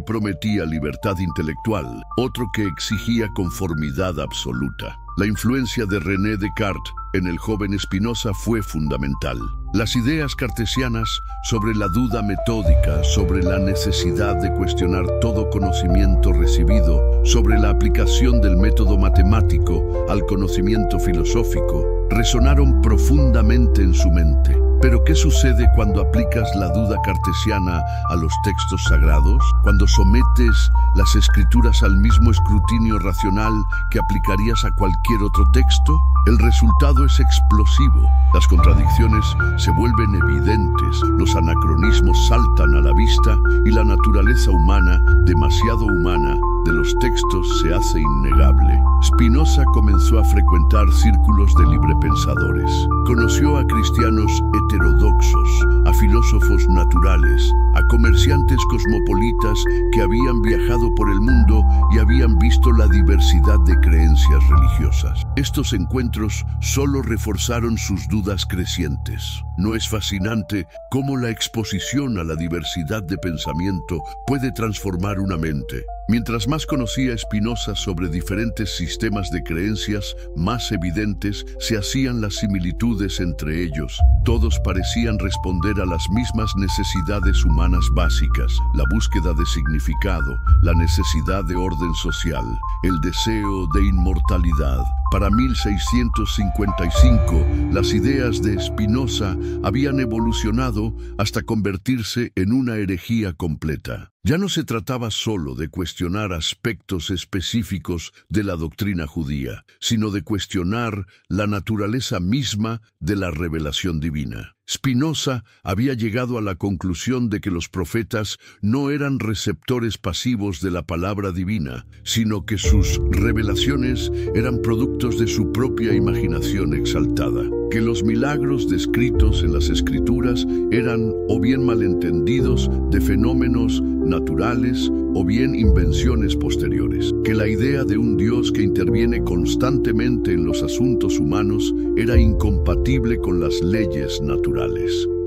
prometía libertad intelectual, otro que exigía conformidad absoluta. La influencia de René Descartes en el joven Spinoza fue fundamental. Las ideas cartesianas sobre la duda metódica, sobre la necesidad de cuestionar todo conocimiento recibido, sobre la aplicación del método matemático al conocimiento filosófico, resonaron profundamente en su mente. Pero ¿qué sucede cuando aplicas la duda cartesiana a los textos sagrados? Cuando sometes las escrituras al mismo escrutinio racional que aplicarías a cualquier otro texto, el resultado es explosivo. Las contradicciones se vuelven evidentes, los anacronismos saltan a la vista y la naturaleza humana, demasiado humana, de los textos se hace innegable. Spinoza comenzó a frecuentar círculos de librepensadores. Conoció a cristianos heterodoxos, a filósofos naturales, a comerciantes cosmopolitas que habían viajado por el mundo y habían visto la diversidad de creencias religiosas. Estos encuentros solo reforzaron sus dudas crecientes. ¿No es fascinante cómo la exposición a la diversidad de pensamiento puede transformar una mente? Mientras más conocía Spinoza sobre diferentes sistemas de creencias, más evidentes se hacían las similitudes entre ellos. Todos parecían responder a las mismas necesidades humanas básicas: la búsqueda de significado, la necesidad de orden social, el deseo de inmortalidad. Para 1655, las ideas de Spinoza habían evolucionado hasta convertirse en una herejía completa. Ya no se trataba solo de cuestionar aspectos específicos de la doctrina judía, sino de cuestionar la naturaleza misma de la revelación divina. Spinoza había llegado a la conclusión de que los profetas no eran receptores pasivos de la palabra divina, sino que sus revelaciones eran productos de su propia imaginación exaltada, que los milagros descritos en las Escrituras eran o bien malentendidos de fenómenos naturales o bien invenciones posteriores, que la idea de un Dios que interviene constantemente en los asuntos humanos era incompatible con las leyes naturales.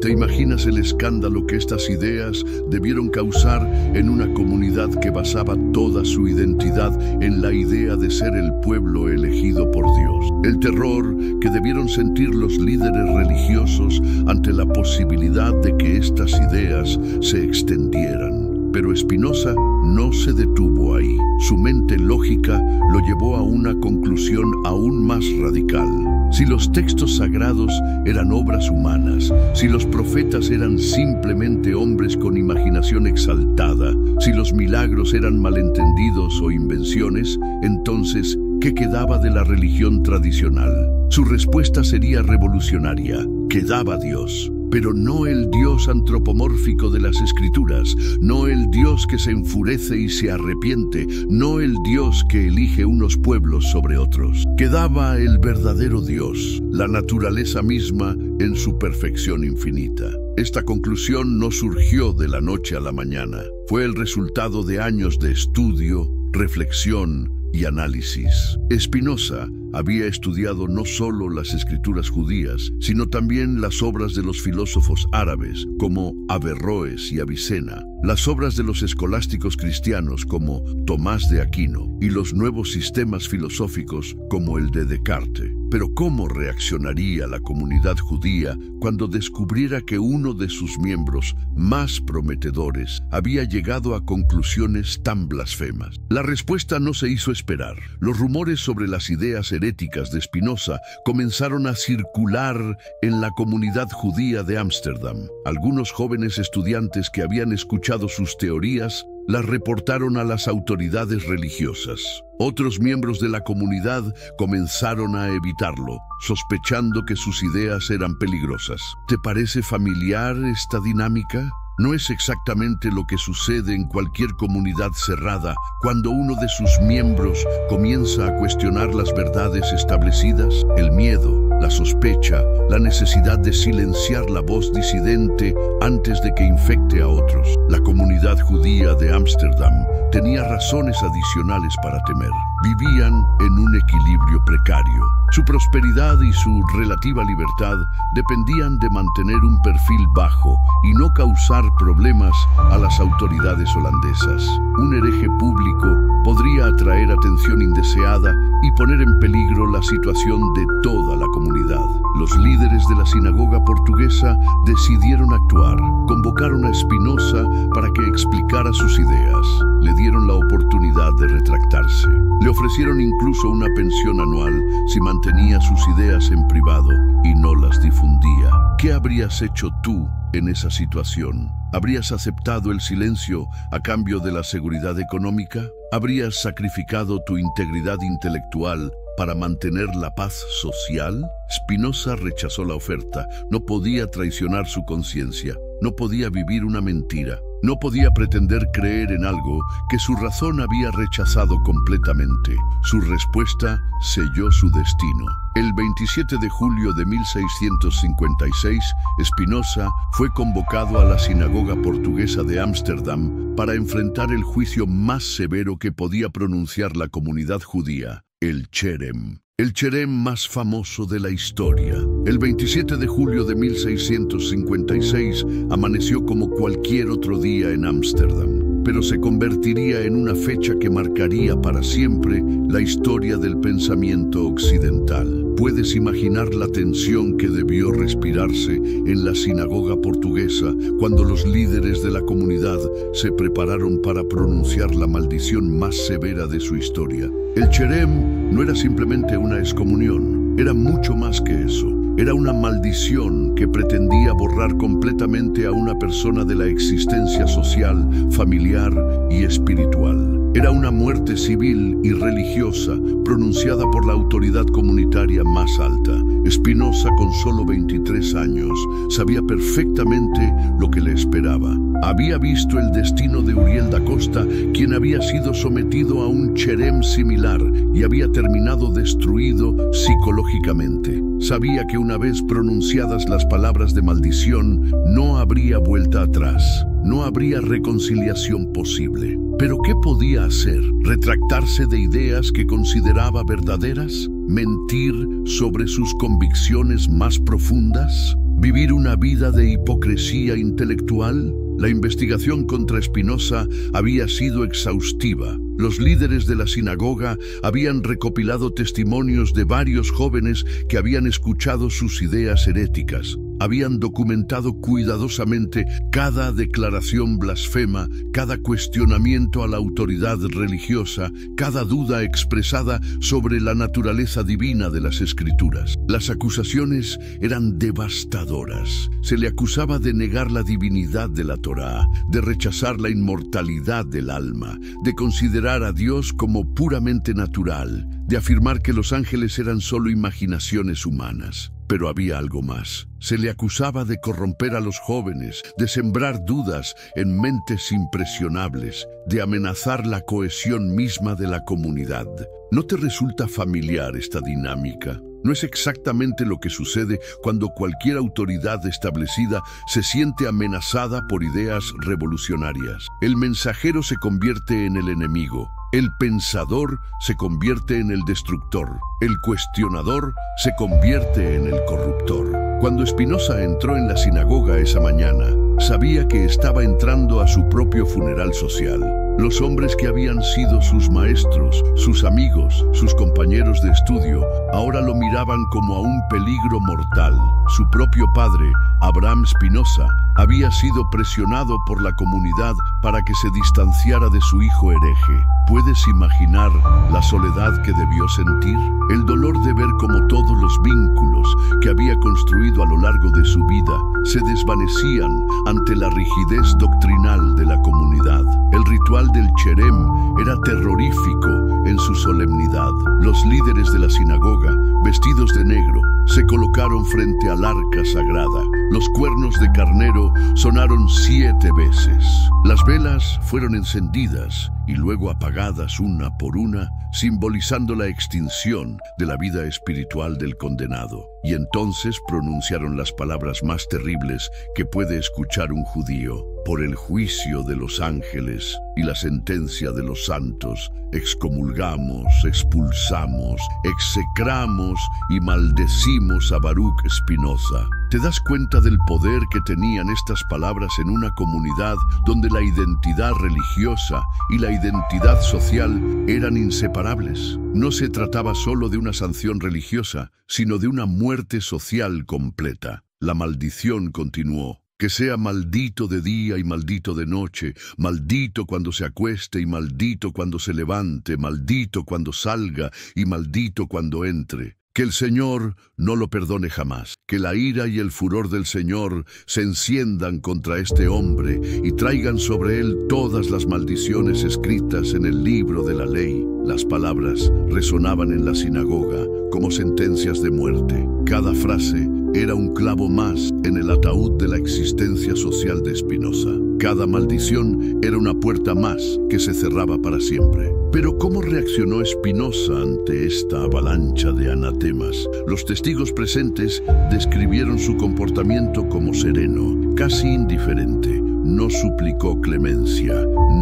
¿Te imaginas el escándalo que estas ideas debieron causar en una comunidad que basaba toda su identidad en la idea de ser el pueblo elegido por Dios? El terror que debieron sentir los líderes religiosos ante la posibilidad de que estas ideas se extendieran. Pero Spinoza no se detuvo ahí. Su mente lógica lo llevó a una conclusión aún más radical. Si los textos sagrados eran obras humanas, si los profetas eran simplemente hombres con imaginación exaltada, si los milagros eran malentendidos o invenciones, entonces, ¿qué quedaba de la religión tradicional? Su respuesta sería revolucionaria: quedaba Dios. Pero no el Dios antropomórfico de las Escrituras, no el Dios que se enfurece y se arrepiente, no el Dios que elige unos pueblos sobre otros. Quedaba el verdadero Dios, la naturaleza misma en su perfección infinita. Esta conclusión no surgió de la noche a la mañana. Fue el resultado de años de estudio, reflexión y análisis. Spinoza había estudiado no solo las escrituras judías, sino también las obras de los filósofos árabes, como Averroes y Avicena, las obras de los escolásticos cristianos, como Tomás de Aquino, y los nuevos sistemas filosóficos, como el de Descartes. Pero ¿cómo reaccionaría la comunidad judía cuando descubriera que uno de sus miembros más prometedores había llegado a conclusiones tan blasfemas? La respuesta no se hizo esperar. Los rumores sobre las ideas heréticas de Spinoza comenzaron a circular en la comunidad judía de Ámsterdam. Algunos jóvenes estudiantes que habían escuchado sus teorías las reportaron a las autoridades religiosas. Otros miembros de la comunidad comenzaron a evitarlo, sospechando que sus ideas eran peligrosas. ¿Te parece familiar esta dinámica? ¿No es exactamente lo que sucede en cualquier comunidad cerrada cuando uno de sus miembros comienza a cuestionar las verdades establecidas? El miedo, la sospecha, la necesidad de silenciar la voz disidente antes de que infecte a otros. La comunidad judía de Ámsterdam tenía razones adicionales para temer. vivían en un equilibrio precario. Su prosperidad y su relativa libertad dependían de mantener un perfil bajo y no causar problemas a las autoridades holandesas. Un hereje público podría atraer atención indeseada y poner en peligro la situación de toda la comunidad. Los líderes de la sinagoga portuguesa decidieron actuar. Convocaron a Spinoza para que explicara sus ideas. Le dieron la oportunidad de retractarse. Le ofrecieron incluso una pensión anual si mantenía sus ideas en privado y no las difundía. ¿Qué habrías hecho tú en esa situación? ¿Habrías aceptado el silencio a cambio de la seguridad económica? ¿Habrías sacrificado tu integridad intelectual para mantener la paz social? Spinoza rechazó la oferta. No podía traicionar su conciencia. No podía vivir una mentira. No podía pretender creer en algo que su razón había rechazado completamente. Su respuesta selló su destino. El 27 de julio de 1656, Spinoza fue convocado a la sinagoga portuguesa de Ámsterdam para enfrentar el juicio más severo que podía pronunciar la comunidad judía, el Cherem. El Cherem más famoso de la historia. El 27 de julio de 1656 amaneció como cualquier otro día en Ámsterdam, pero se convertiría en una fecha que marcaría para siempre la historia del pensamiento occidental. Puedes imaginar la tensión que debió respirarse en la sinagoga portuguesa cuando los líderes de la comunidad se prepararon para pronunciar la maldición más severa de su historia. El Cherem no era simplemente una excomunión, era mucho más que eso. Era una maldición que pretendía borrar completamente a una persona de la existencia social, familiar y espiritual. Era una muerte civil y religiosa pronunciada por la autoridad comunitaria más alta. Spinoza, con solo 23 años, sabía perfectamente lo que le esperaba. Había visto el destino de Uriel da Costa, quien había sido sometido a un Cherem similar y había terminado destruido psicológicamente. Sabía que una vez pronunciadas las palabras de maldición, no habría vuelta atrás. No habría reconciliación posible. ¿Pero qué podía hacer? ¿Retractarse de ideas que consideraba verdaderas? ¿Mentir sobre sus convicciones más profundas? ¿Vivir una vida de hipocresía intelectual? La investigación contra Spinoza había sido exhaustiva. Los líderes de la sinagoga habían recopilado testimonios de varios jóvenes que habían escuchado sus ideas heréticas. Habían documentado cuidadosamente cada declaración blasfema, cada cuestionamiento a la autoridad religiosa, cada duda expresada sobre la naturaleza divina de las Escrituras. Las acusaciones eran devastadoras. Se le acusaba de negar la divinidad de la Torá, de rechazar la inmortalidad del alma, de considerar a Dios como puramente natural, de afirmar que los ángeles eran solo imaginaciones humanas. Pero había algo más. Se le acusaba de corromper a los jóvenes, de sembrar dudas en mentes impresionables, de amenazar la cohesión misma de la comunidad. ¿No te resulta familiar esta dinámica? ¿No es exactamente lo que sucede cuando cualquier autoridad establecida se siente amenazada por ideas revolucionarias? El mensajero se convierte en el enemigo. El pensador se convierte en el destructor. El cuestionador se convierte en el corruptor. Cuando Spinoza entró en la sinagoga esa mañana, sabía que estaba entrando a su propio funeral social. Los hombres que habían sido sus maestros, sus amigos, sus compañeros de estudio, ahora lo miraban como a un peligro mortal. Su propio padre, Abraham Spinoza, había sido presionado por la comunidad para que se distanciara de su hijo hereje. ¿Puedes imaginar la soledad que debió sentir? El dolor de ver cómo todos los vínculos que había construido a lo largo de su vida se desvanecían ante la rigidez doctrinal de la comunidad. El ritual del Cherem era terrorífico en su solemnidad. Los líderes de la sinagoga, vestidos de negro, se colocaron frente al arca sagrada. Los cuernos de carnero sonaron 7 veces. Las velas fueron encendidas y luego apagadas una por una, simbolizando la extinción de la vida espiritual del condenado. Y entonces pronunciaron las palabras más terribles que puede escuchar un judío. por el juicio de los ángeles y la sentencia de los santos, excomulgamos, expulsamos, execramos y maldecimos a Baruch Spinoza. ¿Te das cuenta del poder que tenían estas palabras en una comunidad donde la identidad religiosa y la identidad social eran inseparables? No se trataba solo de una sanción religiosa, sino de una muerte social completa. La maldición continuó. Que sea maldito de día y maldito de noche, maldito cuando se acueste y maldito cuando se levante, maldito cuando salga y maldito cuando entre. Que el Señor no lo perdone jamás. Que la ira y el furor del Señor se enciendan contra este hombre y traigan sobre él todas las maldiciones escritas en el libro de la ley. Las palabras resonaban en la sinagoga como sentencias de muerte. Cada frase era un clavo más en el ataúd de la existencia social de Spinoza. Cada maldición era una puerta más que se cerraba para siempre. Pero ¿cómo reaccionó Spinoza ante esta avalancha de anatemas? Los testigos presentes describieron su comportamiento como sereno, casi indiferente. No suplicó clemencia,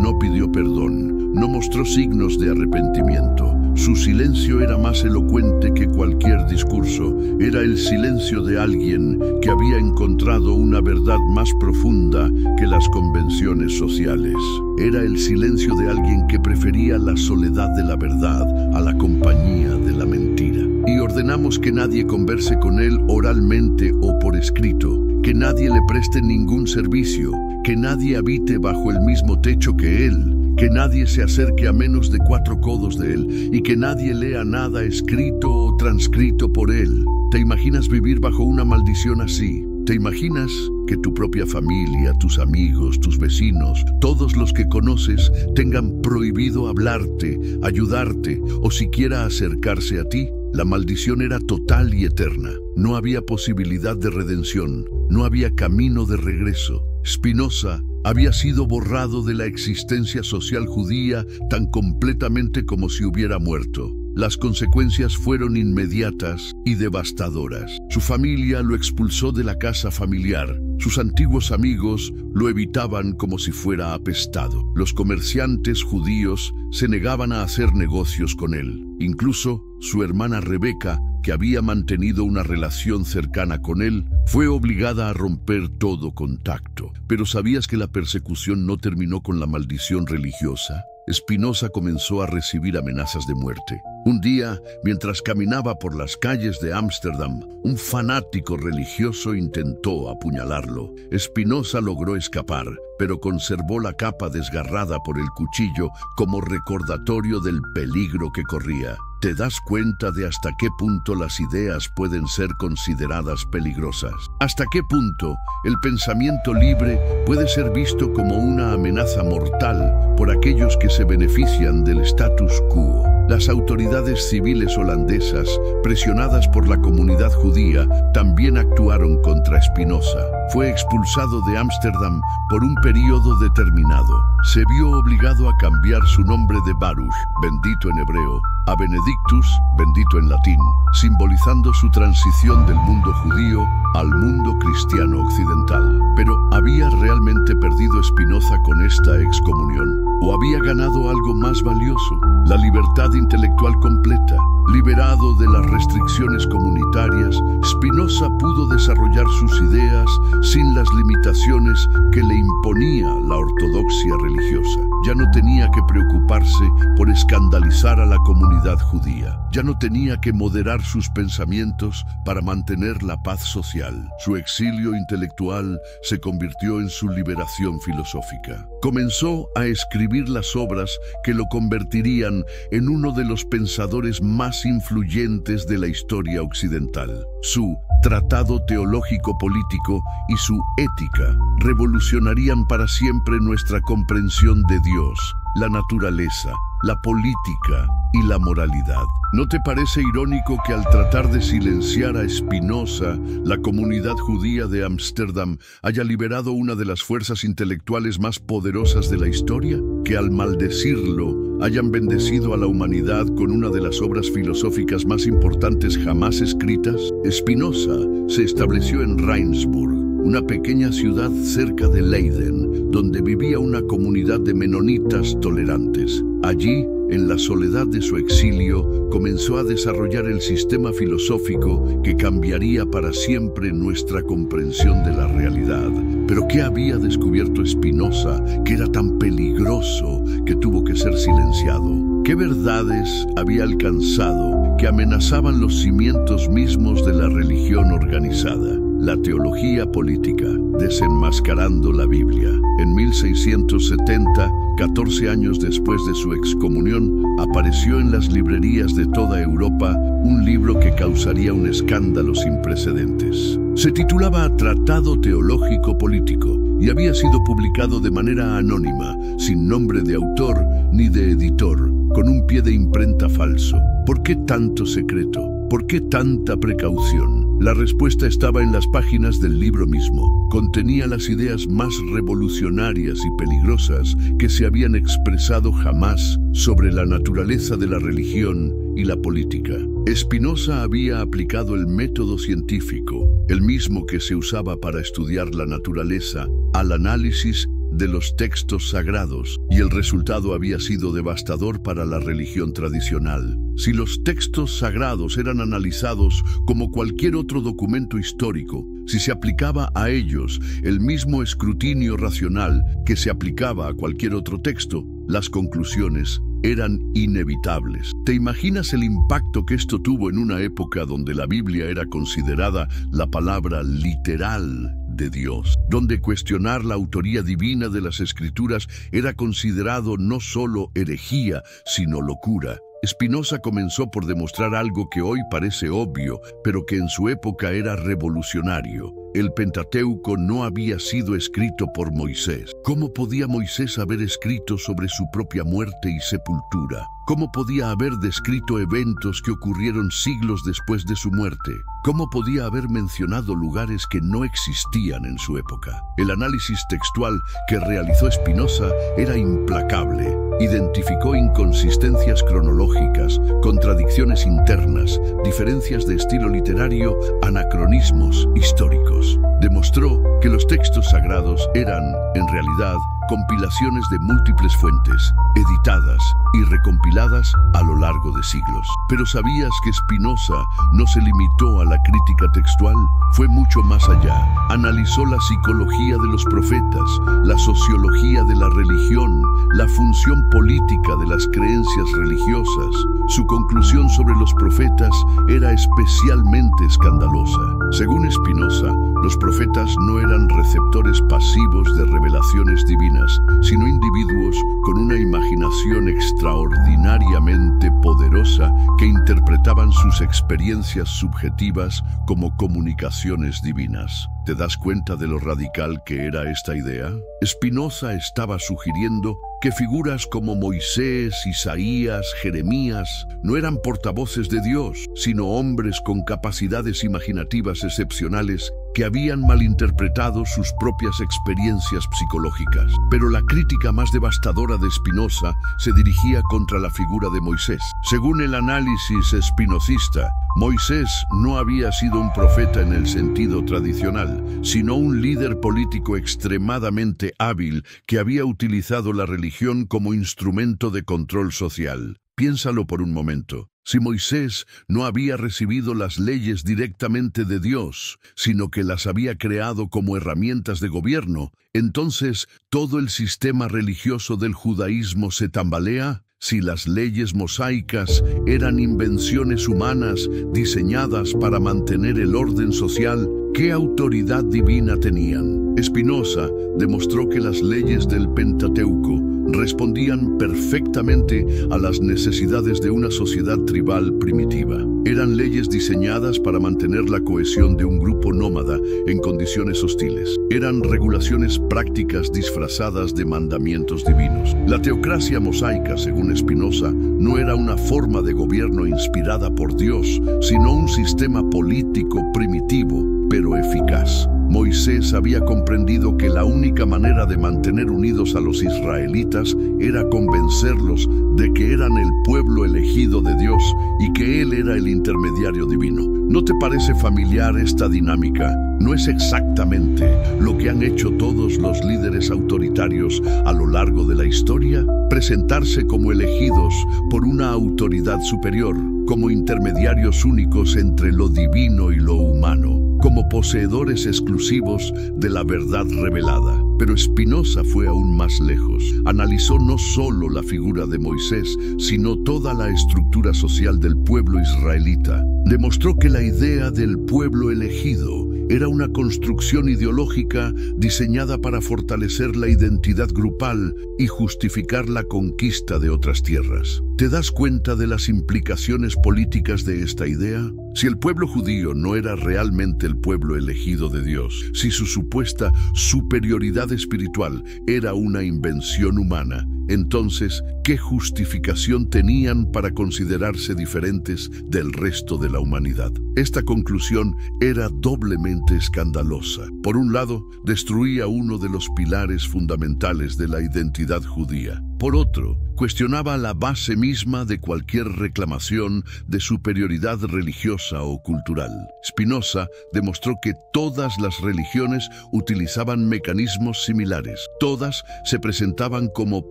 no pidió perdón, no mostró signos de arrepentimiento. Su silencio era más elocuente que cualquier discurso. Era el silencio de alguien que había encontrado una verdad más profunda que las convenciones sociales. Era el silencio de alguien que prefería la soledad de la verdad a la compañía de la mentira. Y ordenamos que nadie converse con él oralmente o por escrito, que nadie le preste ningún servicio, que nadie habite bajo el mismo techo que él, que nadie se acerque a menos de 4 codos de él y que nadie lea nada escrito o transcrito por él. ¿Te imaginas vivir bajo una maldición así? ¿Te imaginas que tu propia familia, tus amigos, tus vecinos, todos los que conoces tengan prohibido hablarte, ayudarte o siquiera acercarse a ti? La maldición era total y eterna. No había posibilidad de redención, no había camino de regreso. Spinoza había sido borrado de la existencia social judía tan completamente como si hubiera muerto. Las consecuencias fueron inmediatas y devastadoras. Su familia lo expulsó de la casa familiar. Sus antiguos amigos lo evitaban como si fuera apestado. Los comerciantes judíos se negaban a hacer negocios con él. Incluso su hermana Rebeca, que había mantenido una relación cercana con él, fue obligada a romper todo contacto. Pero ¿sabías que la persecución no terminó con la maldición religiosa? Spinoza comenzó a recibir amenazas de muerte. Un día, mientras caminaba por las calles de Ámsterdam, un fanático religioso intentó apuñalarlo. Spinoza logró escapar, pero conservó la capa desgarrada por el cuchillo como recordatorio del peligro que corría. ¿Te das cuenta de hasta qué punto las ideas pueden ser consideradas peligrosas? ¿Hasta qué punto el pensamiento libre puede ser visto como una amenaza mortal por aquellos que se benefician del status quo? Las autoridades civiles holandesas, presionadas por la comunidad judía, también actuaron contra Spinoza. Fue expulsado de Ámsterdam por un periodo determinado. Se vio obligado a cambiar su nombre de Baruch, bendito en hebreo, a Benedictus, bendito en latín, simbolizando su transición del mundo judío al mundo cristiano occidental. Pero ¿había realmente perdido Spinoza con esta excomunión? ¿O había ganado algo más valioso? La libertad intelectual completa. Liberado de las restricciones comunitarias, Spinoza pudo desarrollar sus ideas sin las limitaciones que le imponía la ortodoxia religiosa. Ya no tenía que preocuparse por escandalizar a la comunidad judía. Ya no tenía que moderar sus pensamientos para mantener la paz social. Su exilio intelectual se convirtió en su liberación filosófica. Comenzó a escribir las obras que lo convertirían en uno de los pensadores más influyentes de la historia occidental. Su Tratado Teológico Político y su Ética revolucionarían para siempre nuestra comprensión de Dios, la naturaleza, la política y la moralidad. ¿No te parece irónico que al tratar de silenciar a Spinoza, la comunidad judía de Ámsterdam haya liberado una de las fuerzas intelectuales más poderosas de la historia? Que al maldecirlo hayan bendecido a la humanidad con una de las obras filosóficas más importantes jamás escritas? Spinoza se estableció en Ravensburg, una pequeña ciudad cerca de Leiden, donde vivía una comunidad de menonitas tolerantes. Allí, en la soledad de su exilio, comenzó a desarrollar el sistema filosófico que cambiaría para siempre nuestra comprensión de la realidad. Pero ¿qué había descubierto Spinoza que era tan peligroso que tuvo que ser silenciado? ¿Qué verdades había alcanzado que amenazaban los cimientos mismos de la religión organizada? La teología política, desenmascarando la Biblia. En 1670, 14 años después de su excomunión, apareció en las librerías de toda Europa un libro que causaría un escándalo sin precedentes. Se titulaba Tratado Teológico Político y había sido publicado de manera anónima, sin nombre de autor ni de editor, con un pie de imprenta falso. ¿Por qué tanto secreto? ¿Por qué tanta precaución? La respuesta estaba en las páginas del libro mismo. Contenía las ideas más revolucionarias y peligrosas que se habían expresado jamás sobre la naturaleza de la religión y la política. Spinoza había aplicado el método científico, el mismo que se usaba para estudiar la naturaleza, al análisis de los textos sagrados, y el resultado había sido devastador para la religión tradicional. Si los textos sagrados eran analizados como cualquier otro documento histórico, si se aplicaba a ellos el mismo escrutinio racional que se aplicaba a cualquier otro texto, las conclusiones eran inevitables. ¿Te imaginas el impacto que esto tuvo en una época donde la Biblia era considerada la palabra literal de Dios, donde cuestionar la autoría divina de las Escrituras era considerado no solo herejía, sino locura? Spinoza comenzó por demostrar algo que hoy parece obvio, pero que en su época era revolucionario. El Pentateuco no había sido escrito por Moisés. ¿Cómo podía Moisés haber escrito sobre su propia muerte y sepultura? ¿Cómo podía haber descrito eventos que ocurrieron siglos después de su muerte? ¿Cómo podía haber mencionado lugares que no existían en su época? El análisis textual que realizó Spinoza era implacable. Identificó inconsistencias cronológicas, contradicciones internas, diferencias de estilo literario, anacronismos históricos. Demostró que los textos sagrados eran, en realidad, compilaciones de múltiples fuentes, editadas y recompiladas a lo largo de siglos. Pero ¿sabías que Spinoza no se limitó a la crítica textual? Fue mucho más allá. Analizó la psicología de los profetas, la sociología de la religión, la función política de las creencias religiosas. Su conclusión sobre los profetas era especialmente escandalosa. Según Spinoza, los profetas no eran receptores pasivos de revelaciones divinas, sino individuos con una imaginación extraordinariamente poderosa que interpretaban sus experiencias subjetivas como comunicaciones divinas. ¿Te das cuenta de lo radical que era esta idea? Spinoza estaba sugiriendo que figuras como Moisés, Isaías, Jeremías no eran portavoces de Dios, sino hombres con capacidades imaginativas excepcionales que habían malinterpretado sus propias experiencias psicológicas. Pero la crítica más devastadora de Spinoza se dirigía contra la figura de Moisés. Según el análisis spinocista, Moisés no había sido un profeta en el sentido tradicional, sino un líder político extremadamente hábil que había utilizado la religión como instrumento de control social. Piénsalo por un momento. Si Moisés no había recibido las leyes directamente de Dios, sino que las había creado como herramientas de gobierno, entonces ¿todo el sistema religioso del judaísmo se tambalea? Si las leyes mosaicas eran invenciones humanas diseñadas para mantener el orden social, ¿qué autoridad divina tenían? Spinoza demostró que las leyes del Pentateuco respondían perfectamente a las necesidades de una sociedad tribal primitiva. Eran leyes diseñadas para mantener la cohesión de un grupo nómada en condiciones hostiles. Eran regulaciones prácticas disfrazadas de mandamientos divinos. La teocracia mosaica, según Spinoza, no era una forma de gobierno inspirada por Dios, sino un sistema político primitivo pero eficaz. Moisés había comprendido que la única manera de mantener unidos a los israelitas era convencerlos de que eran el pueblo elegido de Dios y que Él era el intermediario divino. ¿No te parece familiar esta dinámica? ¿No es exactamente lo que han hecho todos los líderes autoritarios a lo largo de la historia? Presentarse como elegidos por una autoridad superior, como intermediarios únicos entre lo divino y lo humano, como poseedores exclusivos de la verdad revelada. Pero Spinoza fue aún más lejos. Analizó no solo la figura de Moisés, sino toda la estructura social del pueblo israelita. Demostró que la idea del pueblo elegido era una construcción ideológica diseñada para fortalecer la identidad grupal y justificar la conquista de otras tierras. ¿Te das cuenta de las implicaciones políticas de esta idea? Si el pueblo judío no era realmente el pueblo elegido de Dios, si su supuesta superioridad espiritual era una invención humana, entonces, ¿qué justificación tenían para considerarse diferentes del resto de la humanidad? Esta conclusión era doblemente escandalosa. Por un lado, destruía uno de los pilares fundamentales de la identidad judía. Por otro, cuestionaba la base misma de cualquier reclamación de superioridad religiosa o cultural. Spinoza demostró que todas las religiones utilizaban mecanismos similares. Todas se presentaban como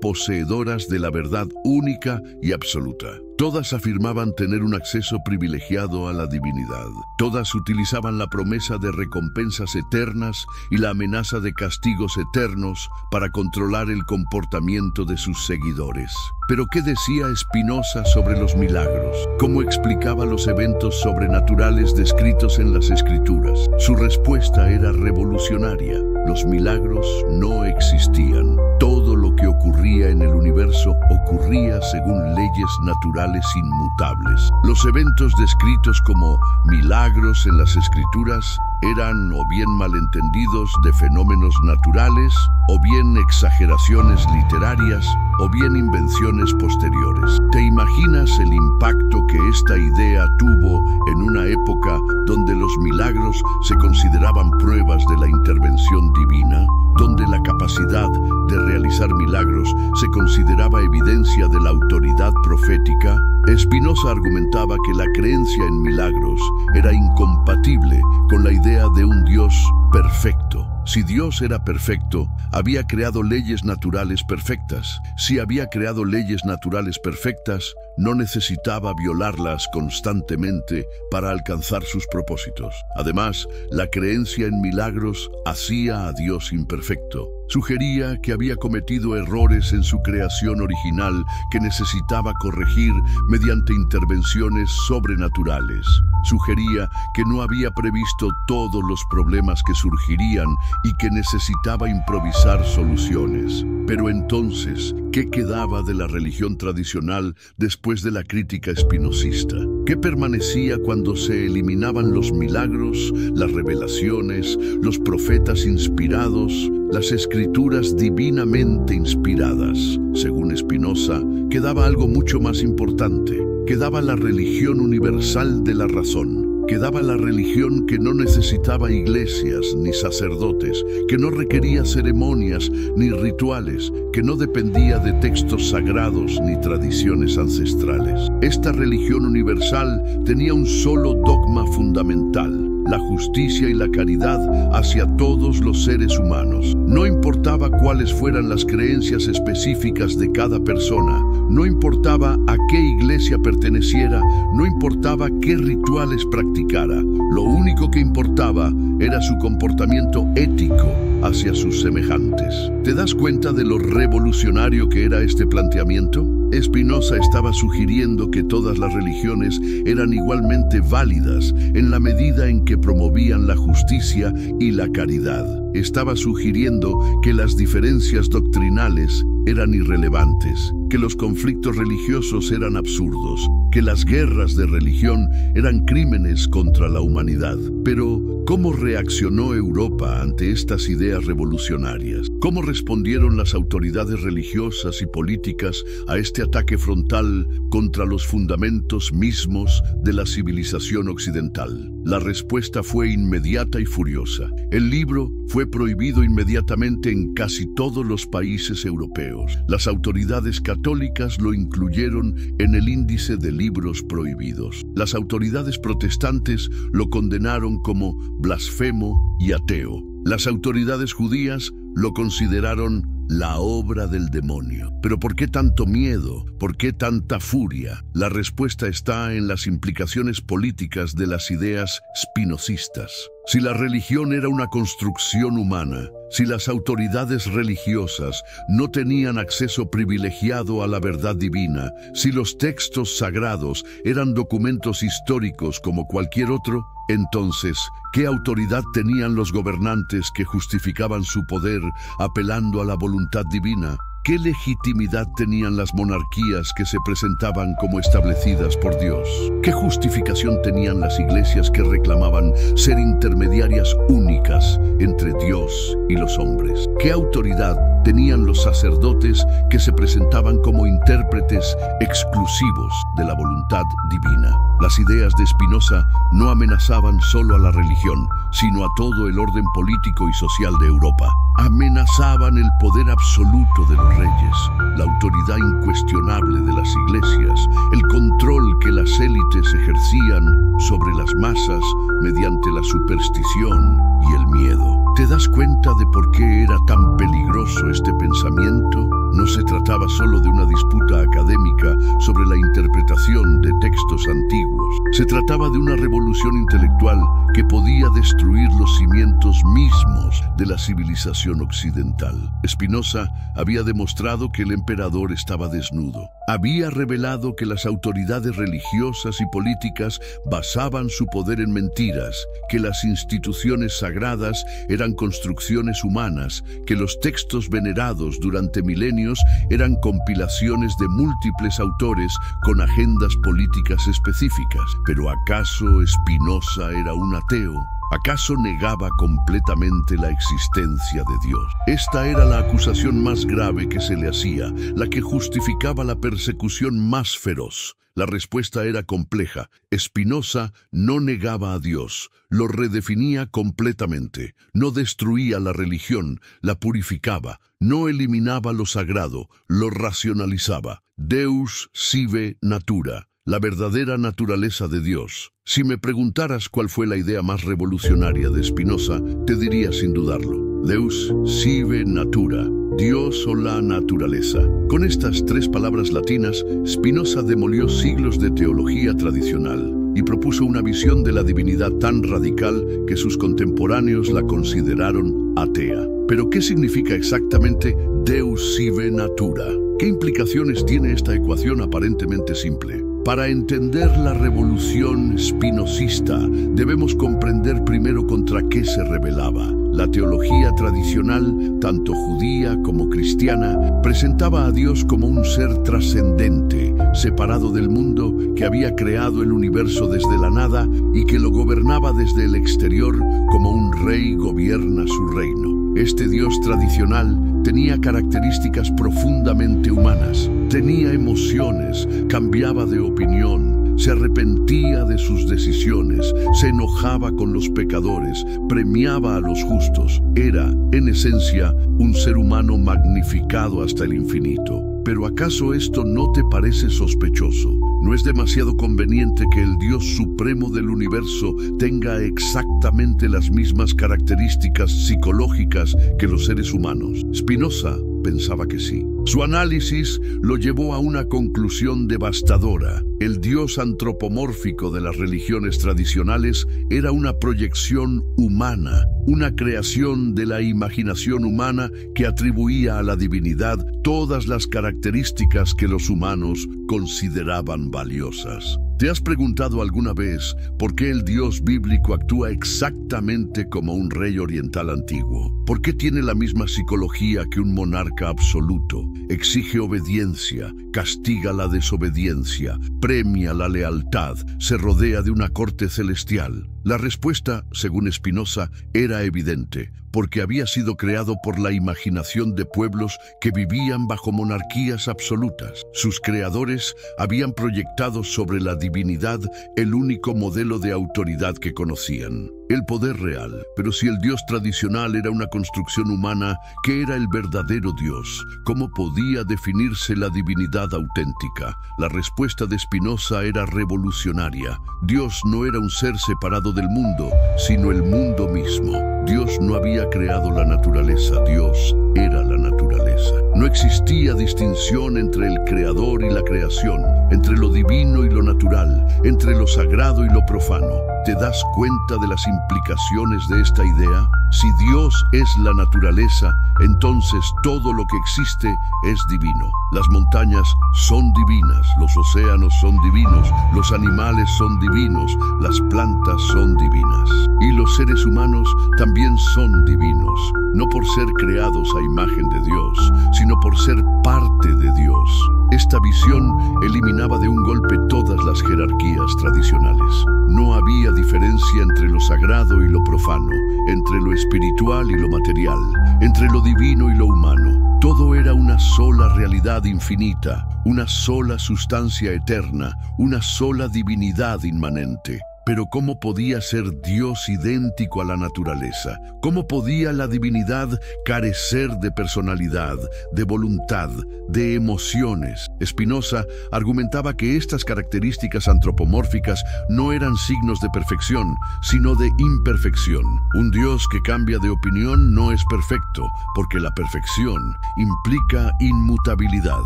poseedoras de la verdad única y absoluta. Todas afirmaban tener un acceso privilegiado a la divinidad. Todas utilizaban la promesa de recompensas eternas y la amenaza de castigos eternos para controlar el comportamiento de sus seguidores. Pero ¿qué decía Spinoza sobre los milagros? ¿Cómo explicaba los eventos sobrenaturales descritos en las Escrituras? Su respuesta era revolucionaria. Los milagros no existían. Todo lo que ocurría en el universo ocurría según leyes naturales inmutables. Los eventos descritos como milagros en las Escrituras eran o bien malentendidos de fenómenos naturales, o bien exageraciones literarias, o bien invenciones posteriores. ¿Te imaginas el impacto que esta idea tuvo en una época donde los milagros se consideraban pruebas de la intervención divina? Donde la capacidad de realizar milagros se consideraba evidencia de la autoridad profética? Spinoza argumentaba que la creencia en milagros era incompatible con la idea de un Dios perfecto. Si Dios era perfecto, había creado leyes naturales perfectas. Si había creado leyes naturales perfectas, no necesitaba violarlas constantemente para alcanzar sus propósitos. Además, la creencia en milagros hacía a Dios imperfecto. Sugería que había cometido errores en su creación original que necesitaba corregir mediante intervenciones sobrenaturales. Sugería que no había previsto todos los problemas que surgirían y que necesitaba improvisar soluciones. Pero entonces, ¿qué quedaba de la religión tradicional después de la crítica espinosista? ¿Qué permanecía cuando se eliminaban los milagros, las revelaciones, los profetas inspirados, las escrituras divinamente inspiradas? Según Spinoza, quedaba algo mucho más importante. Quedaba la religión universal de la razón. Quedaba la religión que no necesitaba iglesias ni sacerdotes, que no requería ceremonias ni rituales, que no dependía de textos sagrados ni tradiciones ancestrales. Esta religión universal tenía un solo dogma fundamental: la justicia y la caridad hacia todos los seres humanos. No importaba cuáles fueran las creencias específicas de cada persona, no importaba a qué iglesia perteneciera, no importaba qué rituales practicara. Lo único que importaba era su comportamiento ético hacia sus semejantes. ¿Te das cuenta de lo revolucionario que era este planteamiento? Spinoza estaba sugiriendo que todas las religiones eran igualmente válidas en la medida en que promovían la justicia y la caridad. estaba sugiriendo que las diferencias doctrinales eran irrelevantes, que los conflictos religiosos eran absurdos, que las guerras de religión eran crímenes contra la humanidad. Pero, ¿cómo reaccionó Europa ante estas ideas revolucionarias? ¿Cómo respondieron las autoridades religiosas y políticas a este ataque frontal contra los fundamentos mismos de la civilización occidental? La respuesta fue inmediata y furiosa. El libro fue prohibido inmediatamente en casi todos los países europeos. Las autoridades católicas lo incluyeron en el índice de libros prohibidos. Las autoridades protestantes lo condenaron como blasfemo y ateo. Las autoridades judías lo consideraron la obra del demonio. ¿Pero por qué tanto miedo? ¿Por qué tanta furia? La respuesta está en las implicaciones políticas de las ideas spinozistas. Si la religión era una construcción humana, si las autoridades religiosas no tenían acceso privilegiado a la verdad divina, si los textos sagrados eran documentos históricos como cualquier otro, entonces, ¿qué autoridad tenían los gobernantes que justificaban su poder apelando a la voluntad divina? ¿Qué legitimidad tenían las monarquías que se presentaban como establecidas por Dios? ¿Qué justificación tenían las iglesias que reclamaban ser intermediarias únicas entre Dios y los hombres? ¿Qué autoridad tenían los sacerdotes que se presentaban como intérpretes exclusivos de la voluntad divina? Las ideas de Spinoza no amenazaban solo a la religión, sino a todo el orden político y social de Europa. Amenazaban el poder absoluto de los reyes, la autoridad incuestionable de las iglesias, el control que las élites ejercían sobre las masas mediante la superstición y el miedo. ¿Te das cuenta de por qué era tan peligroso este pensamiento? No se trataba solo de una disputa académica sobre la interpretación de textos antiguos. Se trataba de una revolución intelectual que podía destruir los cimientos mismos de la civilización occidental. Spinoza había demostrado que el emperador estaba desnudo. Había revelado que las autoridades religiosas y políticas basaban su poder en mentiras, que las instituciones sagradas eran construcciones humanas, que los textos venerados durante milenios eran compilaciones de múltiples autores con agendas políticas específicas. ¿Pero acaso Spinoza era un ateo? ¿Acaso negaba completamente la existencia de Dios? Esta era la acusación más grave que se le hacía, la que justificaba la persecución más feroz. La respuesta era compleja. Spinoza no negaba a Dios, lo redefinía completamente. No destruía la religión, la purificaba. No eliminaba lo sagrado, lo racionalizaba. Deus sive natura, la verdadera naturaleza de Dios. Si me preguntaras cuál fue la idea más revolucionaria de Spinoza, te diría sin dudarlo: Deus sive natura, Dios o la naturaleza. Con estas tres palabras latinas, Spinoza demolió siglos de teología tradicional y propuso una visión de la divinidad tan radical que sus contemporáneos la consideraron atea. ¿Pero qué significa exactamente Deus sive natura? ¿Qué implicaciones tiene esta ecuación aparentemente simple? Para entender la revolución spinozista, debemos comprender primero contra qué se rebelaba. La teología tradicional, tanto judía como cristiana, presentaba a Dios como un ser trascendente, separado del mundo, que había creado el universo desde la nada y que lo gobernaba desde el exterior como un rey gobierna su reino. Este Dios tradicional tenía características profundamente humanas, tenía emociones, cambiaba de opinión, se arrepentía de sus decisiones, se enojaba con los pecadores, premiaba a los justos. Era, en esencia, un ser humano magnificado hasta el infinito. ¿Pero acaso esto no te parece sospechoso? ¿No es demasiado conveniente que el Dios supremo del universo tenga exactamente las mismas características psicológicas que los seres humanos? Spinoza pensaba que sí. Su análisis lo llevó a una conclusión devastadora. El Dios antropomórfico de las religiones tradicionales era una proyección humana, una creación de la imaginación humana que atribuía a la divinidad todas las características que los humanos consideraban valiosas. ¿Te has preguntado alguna vez por qué el Dios bíblico actúa exactamente como un rey oriental antiguo? ¿Por qué tiene la misma psicología que un monarca absoluto? Exige obediencia, castiga la desobediencia, premia la lealtad, se rodea de una corte celestial. La respuesta, según Spinoza, era evidente, porque había sido creado por la imaginación de pueblos que vivían bajo monarquías absolutas. Sus creadores habían proyectado sobre la divinidad el único modelo de autoridad que conocían, el poder real. Pero si el Dios tradicional era una construcción humana, ¿qué era el verdadero Dios? ¿Cómo podía definirse la divinidad auténtica? La respuesta de Spinoza era revolucionaria. Dios no era un ser separado del mundo, sino el mundo mismo. Dios no había creado la naturaleza, Dios era la naturaleza. No existía distinción entre el creador y la creación, entre lo divino y lo natural, entre lo sagrado y lo profano. ¿Te das cuenta de las implicaciones de esta idea? Si Dios es la naturaleza, entonces todo lo que existe es divino. Las montañas son divinas, los océanos son divinos, los animales son divinos, las plantas son divinas. Y los seres humanos también son divinos, no por ser creados a imagen de Dios, sino por ser parte de Dios. Esta visión eliminaba de un golpe todas las jerarquías tradicionales. No había diferencia entre lo sagrado y lo profano, entre lo espiritual y lo material, entre lo divino y lo humano. Todo era una sola realidad infinita, una sola sustancia eterna, una sola divinidad inmanente. Pero ¿cómo podía ser Dios idéntico a la naturaleza? ¿Cómo podía la divinidad carecer de personalidad, de voluntad, de emociones? Spinoza argumentaba que estas características antropomórficas no eran signos de perfección, sino de imperfección. Un Dios que cambia de opinión no es perfecto, porque la perfección implica inmutabilidad.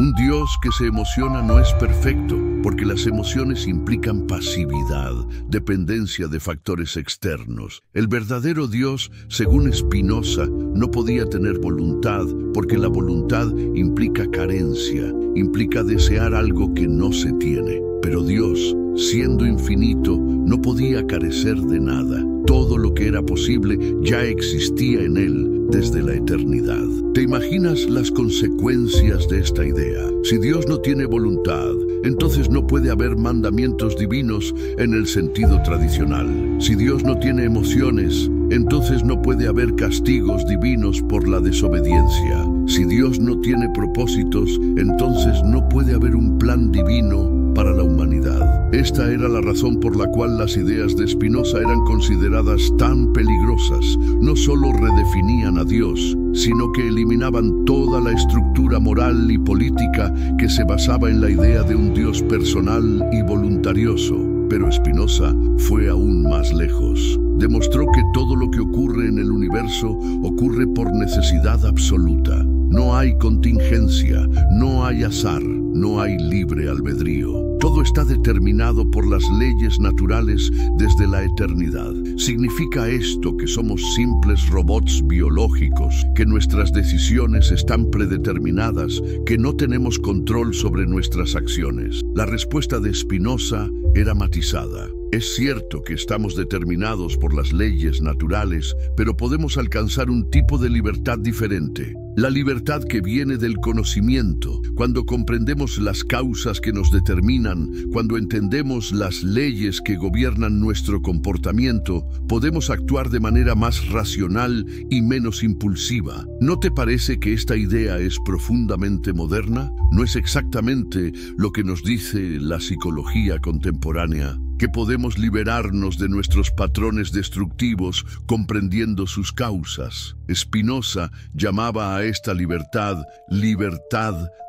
Un Dios que se emociona no es perfecto, porque las emociones implican pasividad, dependencia de factores externos. El verdadero Dios, según Spinoza, no podía tener voluntad, porque la voluntad implica carencia, implica desear algo que no se tiene. Pero Dios, siendo infinito, no podía carecer de nada. Todo lo que era posible ya existía en él desde la eternidad. ¿Te imaginas las consecuencias de esta idea? Si Dios no tiene voluntad, entonces no puede haber mandamientos divinos en el sentido tradicional. Si Dios no tiene emociones, entonces no puede haber castigos divinos por la desobediencia. Si Dios no tiene propósitos, entonces no puede haber un plan divino para la humanidad. Esta era la razón por la cual las ideas de Spinoza eran consideradas tan peligrosas. No solo redefinían a Dios, sino que eliminaban toda la estructura moral y política que se basaba en la idea de un Dios personal y voluntarioso. Pero Spinoza fue aún más lejos. Demostró que todo lo que ocurre en el universo ocurre por necesidad absoluta. No hay contingencia, no hay azar, no hay libre albedrío. Todo está determinado por las leyes naturales desde la eternidad. ¿Significa esto que somos simples robots biológicos, que nuestras decisiones están predeterminadas, que no tenemos control sobre nuestras acciones? La respuesta de Spinoza era matizada. Es cierto que estamos determinados por las leyes naturales, pero podemos alcanzar un tipo de libertad diferente. La libertad que viene del conocimiento, cuando comprendemos las causas que nos determinan, cuando entendemos las leyes que gobiernan nuestro comportamiento, podemos actuar de manera más racional y menos impulsiva. ¿No te parece que esta idea es profundamente moderna? ¿No es exactamente lo que nos dice la psicología contemporánea? que podemos liberarnos de nuestros patrones destructivos comprendiendo sus causas. Spinoza llamaba a esta libertad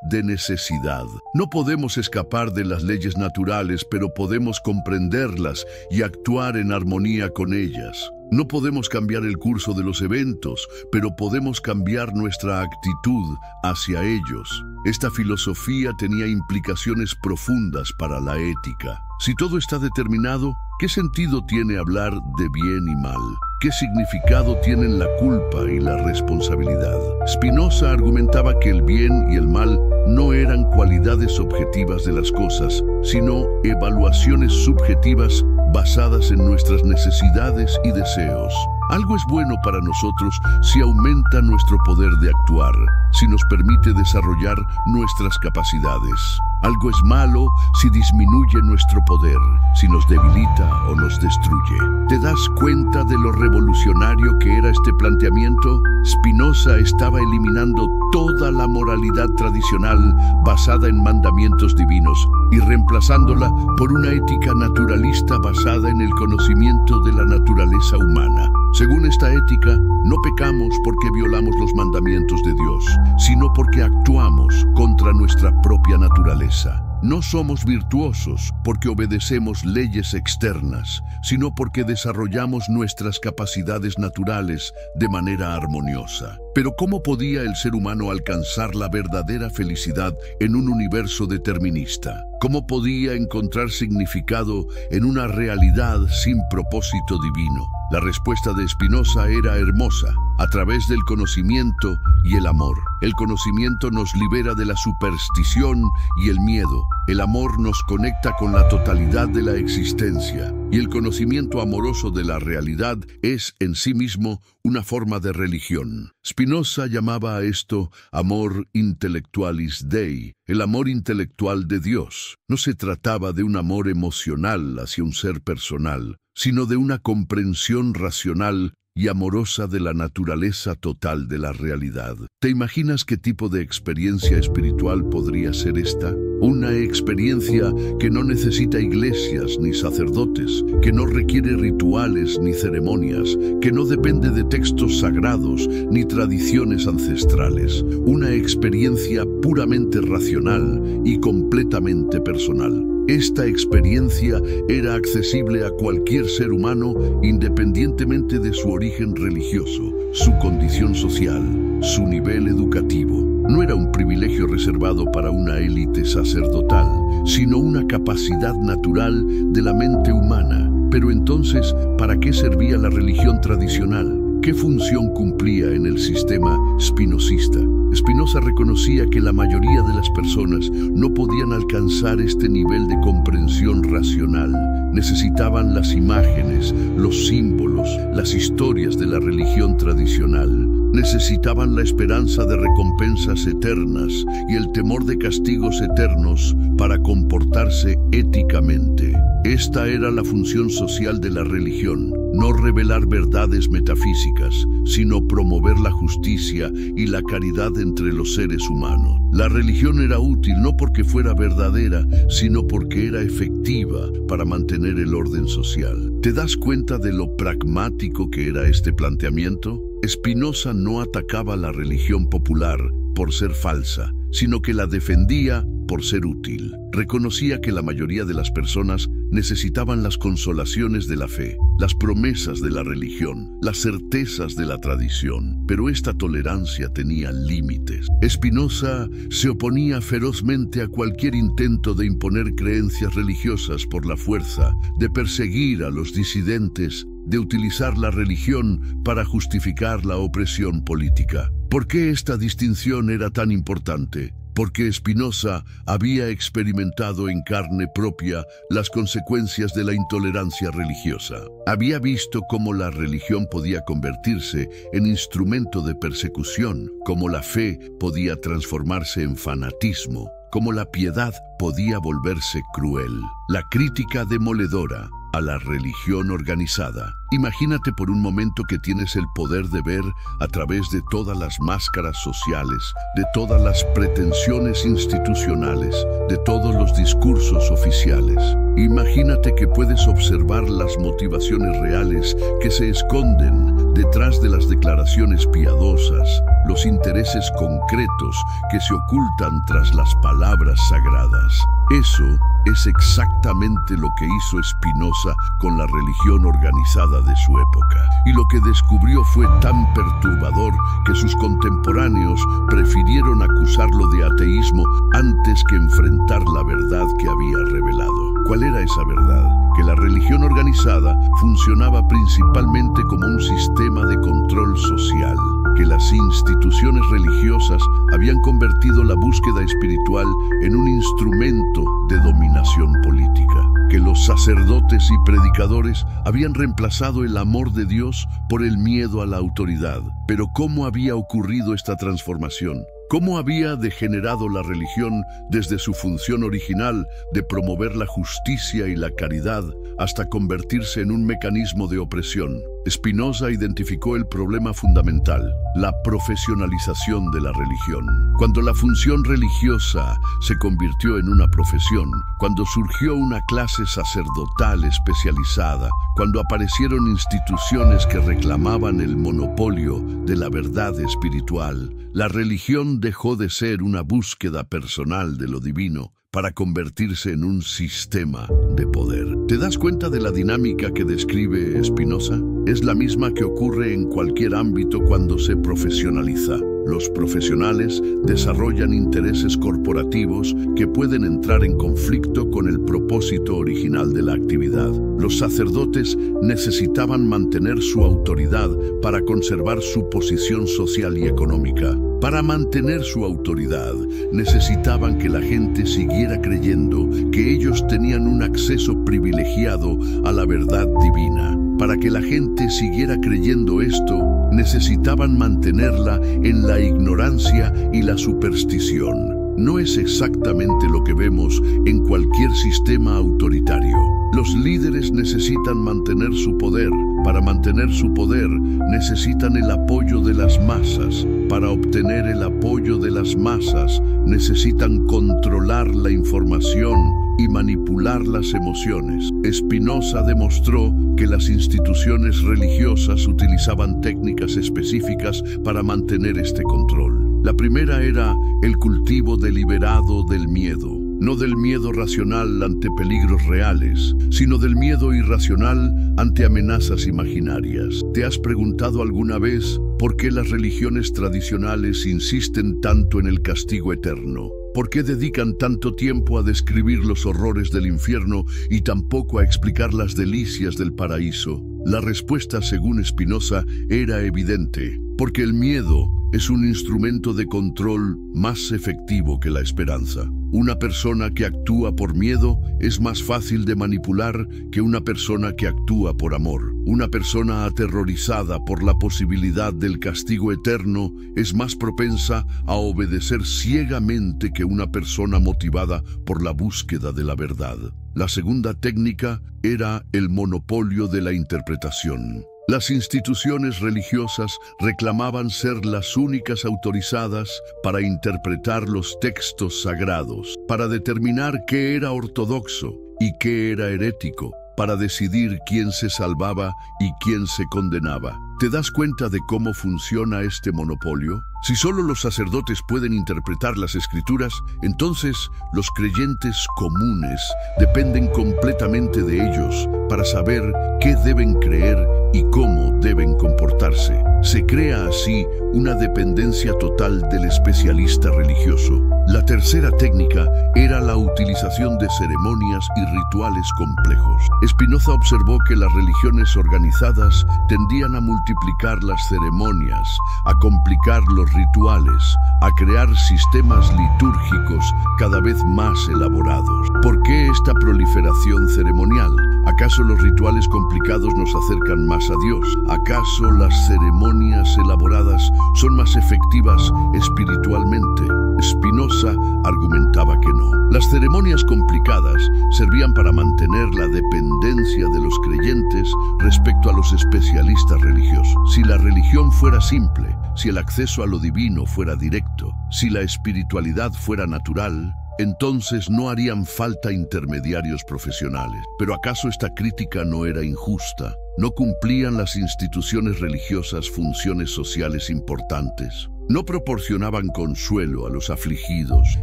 de necesidad. No podemos escapar de las leyes naturales, pero podemos comprenderlas y actuar en armonía con ellas. No podemos cambiar el curso de los eventos, pero podemos cambiar nuestra actitud hacia ellos. Esta filosofía tenía implicaciones profundas para la ética. Si todo está determinado, ¿qué sentido tiene hablar de bien y mal? ¿Qué significado tienen la culpa y la responsabilidad? Spinoza argumentaba que el bien y el mal no eran cualidades objetivas de las cosas, sino evaluaciones subjetivas basadas en nuestras necesidades y deseos. Algo es bueno para nosotros si aumenta nuestro poder de actuar, si nos permite desarrollar nuestras capacidades. Algo es malo si disminuye nuestro poder, si nos debilita o nos destruye. ¿Te das cuenta de lo revolucionario que era este planteamiento? Spinoza estaba eliminando toda la moralidad tradicional basada en mandamientos divinos y reemplazándola por una ética naturalista basada en el conocimiento de la naturaleza humana. Según esta ética, no pecamos porque violamos los mandamientos de Dios, sino porque actuamos contra nuestra propia naturaleza. No somos virtuosos porque obedecemos leyes externas, sino porque desarrollamos nuestras capacidades naturales de manera armoniosa. Pero ¿cómo podía el ser humano alcanzar la verdadera felicidad en un universo determinista? ¿Cómo podía encontrar significado en una realidad sin propósito divino? La respuesta de Spinoza era hermosa: a través del conocimiento y el amor. El conocimiento nos libera de la superstición y el miedo. El amor nos conecta con la totalidad de la existencia. Y el conocimiento amoroso de la realidad es en sí mismo una forma de religión. Spinoza llamaba a esto amor intellectualis Dei, el amor intelectual de Dios. No se trataba de un amor emocional hacia un ser personal, sino de una comprensión racional y amorosa de la naturaleza total de la realidad. ¿Te imaginas qué tipo de experiencia espiritual podría ser esta? Una experiencia que no necesita iglesias ni sacerdotes, que no requiere rituales ni ceremonias, que no depende de textos sagrados ni tradiciones ancestrales. Una experiencia puramente racional y completamente personal. Esta experiencia era accesible a cualquier ser humano independientemente de su origen religioso, su condición social, su nivel educativo. No era un privilegio reservado para una élite sacerdotal, sino una capacidad natural de la mente humana. Pero entonces, ¿para qué servía la religión tradicional? ¿Qué función cumplía en el sistema spinozista? Spinoza reconocía que la mayoría de las personas no podían alcanzar este nivel de comprensión racional. Necesitaban las imágenes, los símbolos, las historias de la religión tradicional. Necesitaban la esperanza de recompensas eternas y el temor de castigos eternos para comportarse éticamente. Esta era la función social de la religión: no revelar verdades metafísicas, sino promover la justicia y la caridad entre los seres humanos. La religión era útil no porque fuera verdadera, sino porque era efectiva para mantener el orden social. ¿Te das cuenta de lo pragmático que era este planteamiento? Spinoza no atacaba la religión popular por ser falsa, sino que la defendía por ser útil. Reconocía que la mayoría de las personas necesitaban las consolaciones de la fe, las promesas de la religión, las certezas de la tradición, pero esta tolerancia tenía límites. Spinoza se oponía ferozmente a cualquier intento de imponer creencias religiosas por la fuerza, de perseguir a los disidentes, de utilizar la religión para justificar la opresión política. ¿Por qué esta distinción era tan importante? Porque Spinoza había experimentado en carne propia las consecuencias de la intolerancia religiosa. Había visto cómo la religión podía convertirse en instrumento de persecución, cómo la fe podía transformarse en fanatismo, cómo la piedad podía volverse cruel. La crítica demoledora a la religión organizada. Imagínate por un momento que tienes el poder de ver a través de todas las máscaras sociales, de todas las pretensiones institucionales, de todos los discursos oficiales. Imagínate que puedes observar las motivaciones reales que se esconden detrás de las declaraciones piadosas, los intereses concretos que se ocultan tras las palabras sagradas. Eso es exactamente lo que hizo Spinoza con la religión organizada de su época. Y lo que descubrió fue tan perturbador que sus contemporáneos prefirieron acusarlo de ateísmo antes que enfrentar la verdad que había revelado. ¿Cuál era esa verdad? Que la religión organizada funcionaba principalmente como un sistema de control social, que las instituciones religiosas habían convertido la búsqueda espiritual en un instrumento de dominación política, que los sacerdotes y predicadores habían reemplazado el amor de Dios por el miedo a la autoridad. Pero ¿cómo había ocurrido esta transformación? ¿Cómo había degenerado la religión desde su función original de promover la justicia y la caridad hasta convertirse en un mecanismo de opresión? Spinoza identificó el problema fundamental, la profesionalización de la religión. Cuando la función religiosa se convirtió en una profesión, cuando surgió una clase sacerdotal especializada, cuando aparecieron instituciones que reclamaban el monopolio de la verdad espiritual, la religión dejó de ser una búsqueda personal de lo divino para convertirse en un sistema de poder. ¿Te das cuenta de la dinámica que describe Spinoza? Es la misma que ocurre en cualquier ámbito cuando se profesionaliza. Los profesionales desarrollan intereses corporativos que pueden entrar en conflicto con el propósito original de la actividad. Los sacerdotes necesitaban mantener su autoridad para conservar su posición social y económica. Para mantener su autoridad, necesitaban que la gente siguiera creyendo que ellos tenían un acceso privilegiado a la verdad divina. Para que la gente siguiera creyendo esto, necesitaban mantenerla en la ignorancia y la superstición. No es exactamente lo que vemos en cualquier sistema autoritario. Los líderes necesitan mantener su poder. Para mantener su poder, necesitan el apoyo de las masas. Para obtener el apoyo de las masas, necesitan controlar la información y manipular las emociones. Spinoza demostró que las instituciones religiosas utilizaban técnicas específicas para mantener este control. La primera era el cultivo deliberado del miedo. No del miedo racional ante peligros reales, sino del miedo irracional ante amenazas imaginarias. ¿Te has preguntado alguna vez por qué las religiones tradicionales insisten tanto en el castigo eterno? ¿Por qué dedican tanto tiempo a describir los horrores del infierno y tampoco a explicar las delicias del paraíso? La respuesta, según Spinoza, era evidente, porque el miedo es un instrumento de control más efectivo que la esperanza. Una persona que actúa por miedo es más fácil de manipular que una persona que actúa por amor. Una persona aterrorizada por la posibilidad del castigo eterno es más propensa a obedecer ciegamente que una persona motivada por la búsqueda de la verdad. La segunda técnica era el monopolio de la interpretación. Las instituciones religiosas reclamaban ser las únicas autorizadas para interpretar los textos sagrados, para determinar qué era ortodoxo y qué era herético, para decidir quién se salvaba y quién se condenaba. ¿Te das cuenta de cómo funciona este monopolio? Si solo los sacerdotes pueden interpretar las Escrituras, entonces los creyentes comunes dependen completamente de ellos para saber qué deben creer y cómo deben comportarse. Se crea así una dependencia total del especialista religioso. La tercera técnica era la utilización de ceremonias y rituales complejos. Spinoza observó que las religiones organizadas tendían a multiplicar las ceremonias, a complicar los rituales, a crear sistemas litúrgicos cada vez más elaborados. ¿Por qué esta proliferación ceremonial? ¿Acaso los rituales complicados nos acercan más a Dios? ¿Acaso las ceremonias elaboradas son más efectivas espiritualmente? Spinoza argumentaba que no. Las ceremonias complicadas servían para mantener la dependencia de los creyentes respecto a los especialistas religiosos. Si la religión fuera simple, si el acceso a lo divino fuera directo, si la espiritualidad fuera natural, entonces no harían falta intermediarios profesionales. Pero ¿acaso esta crítica no era injusta? ¿No cumplían las instituciones religiosas funciones sociales importantes? ¿No proporcionaban consuelo a los afligidos,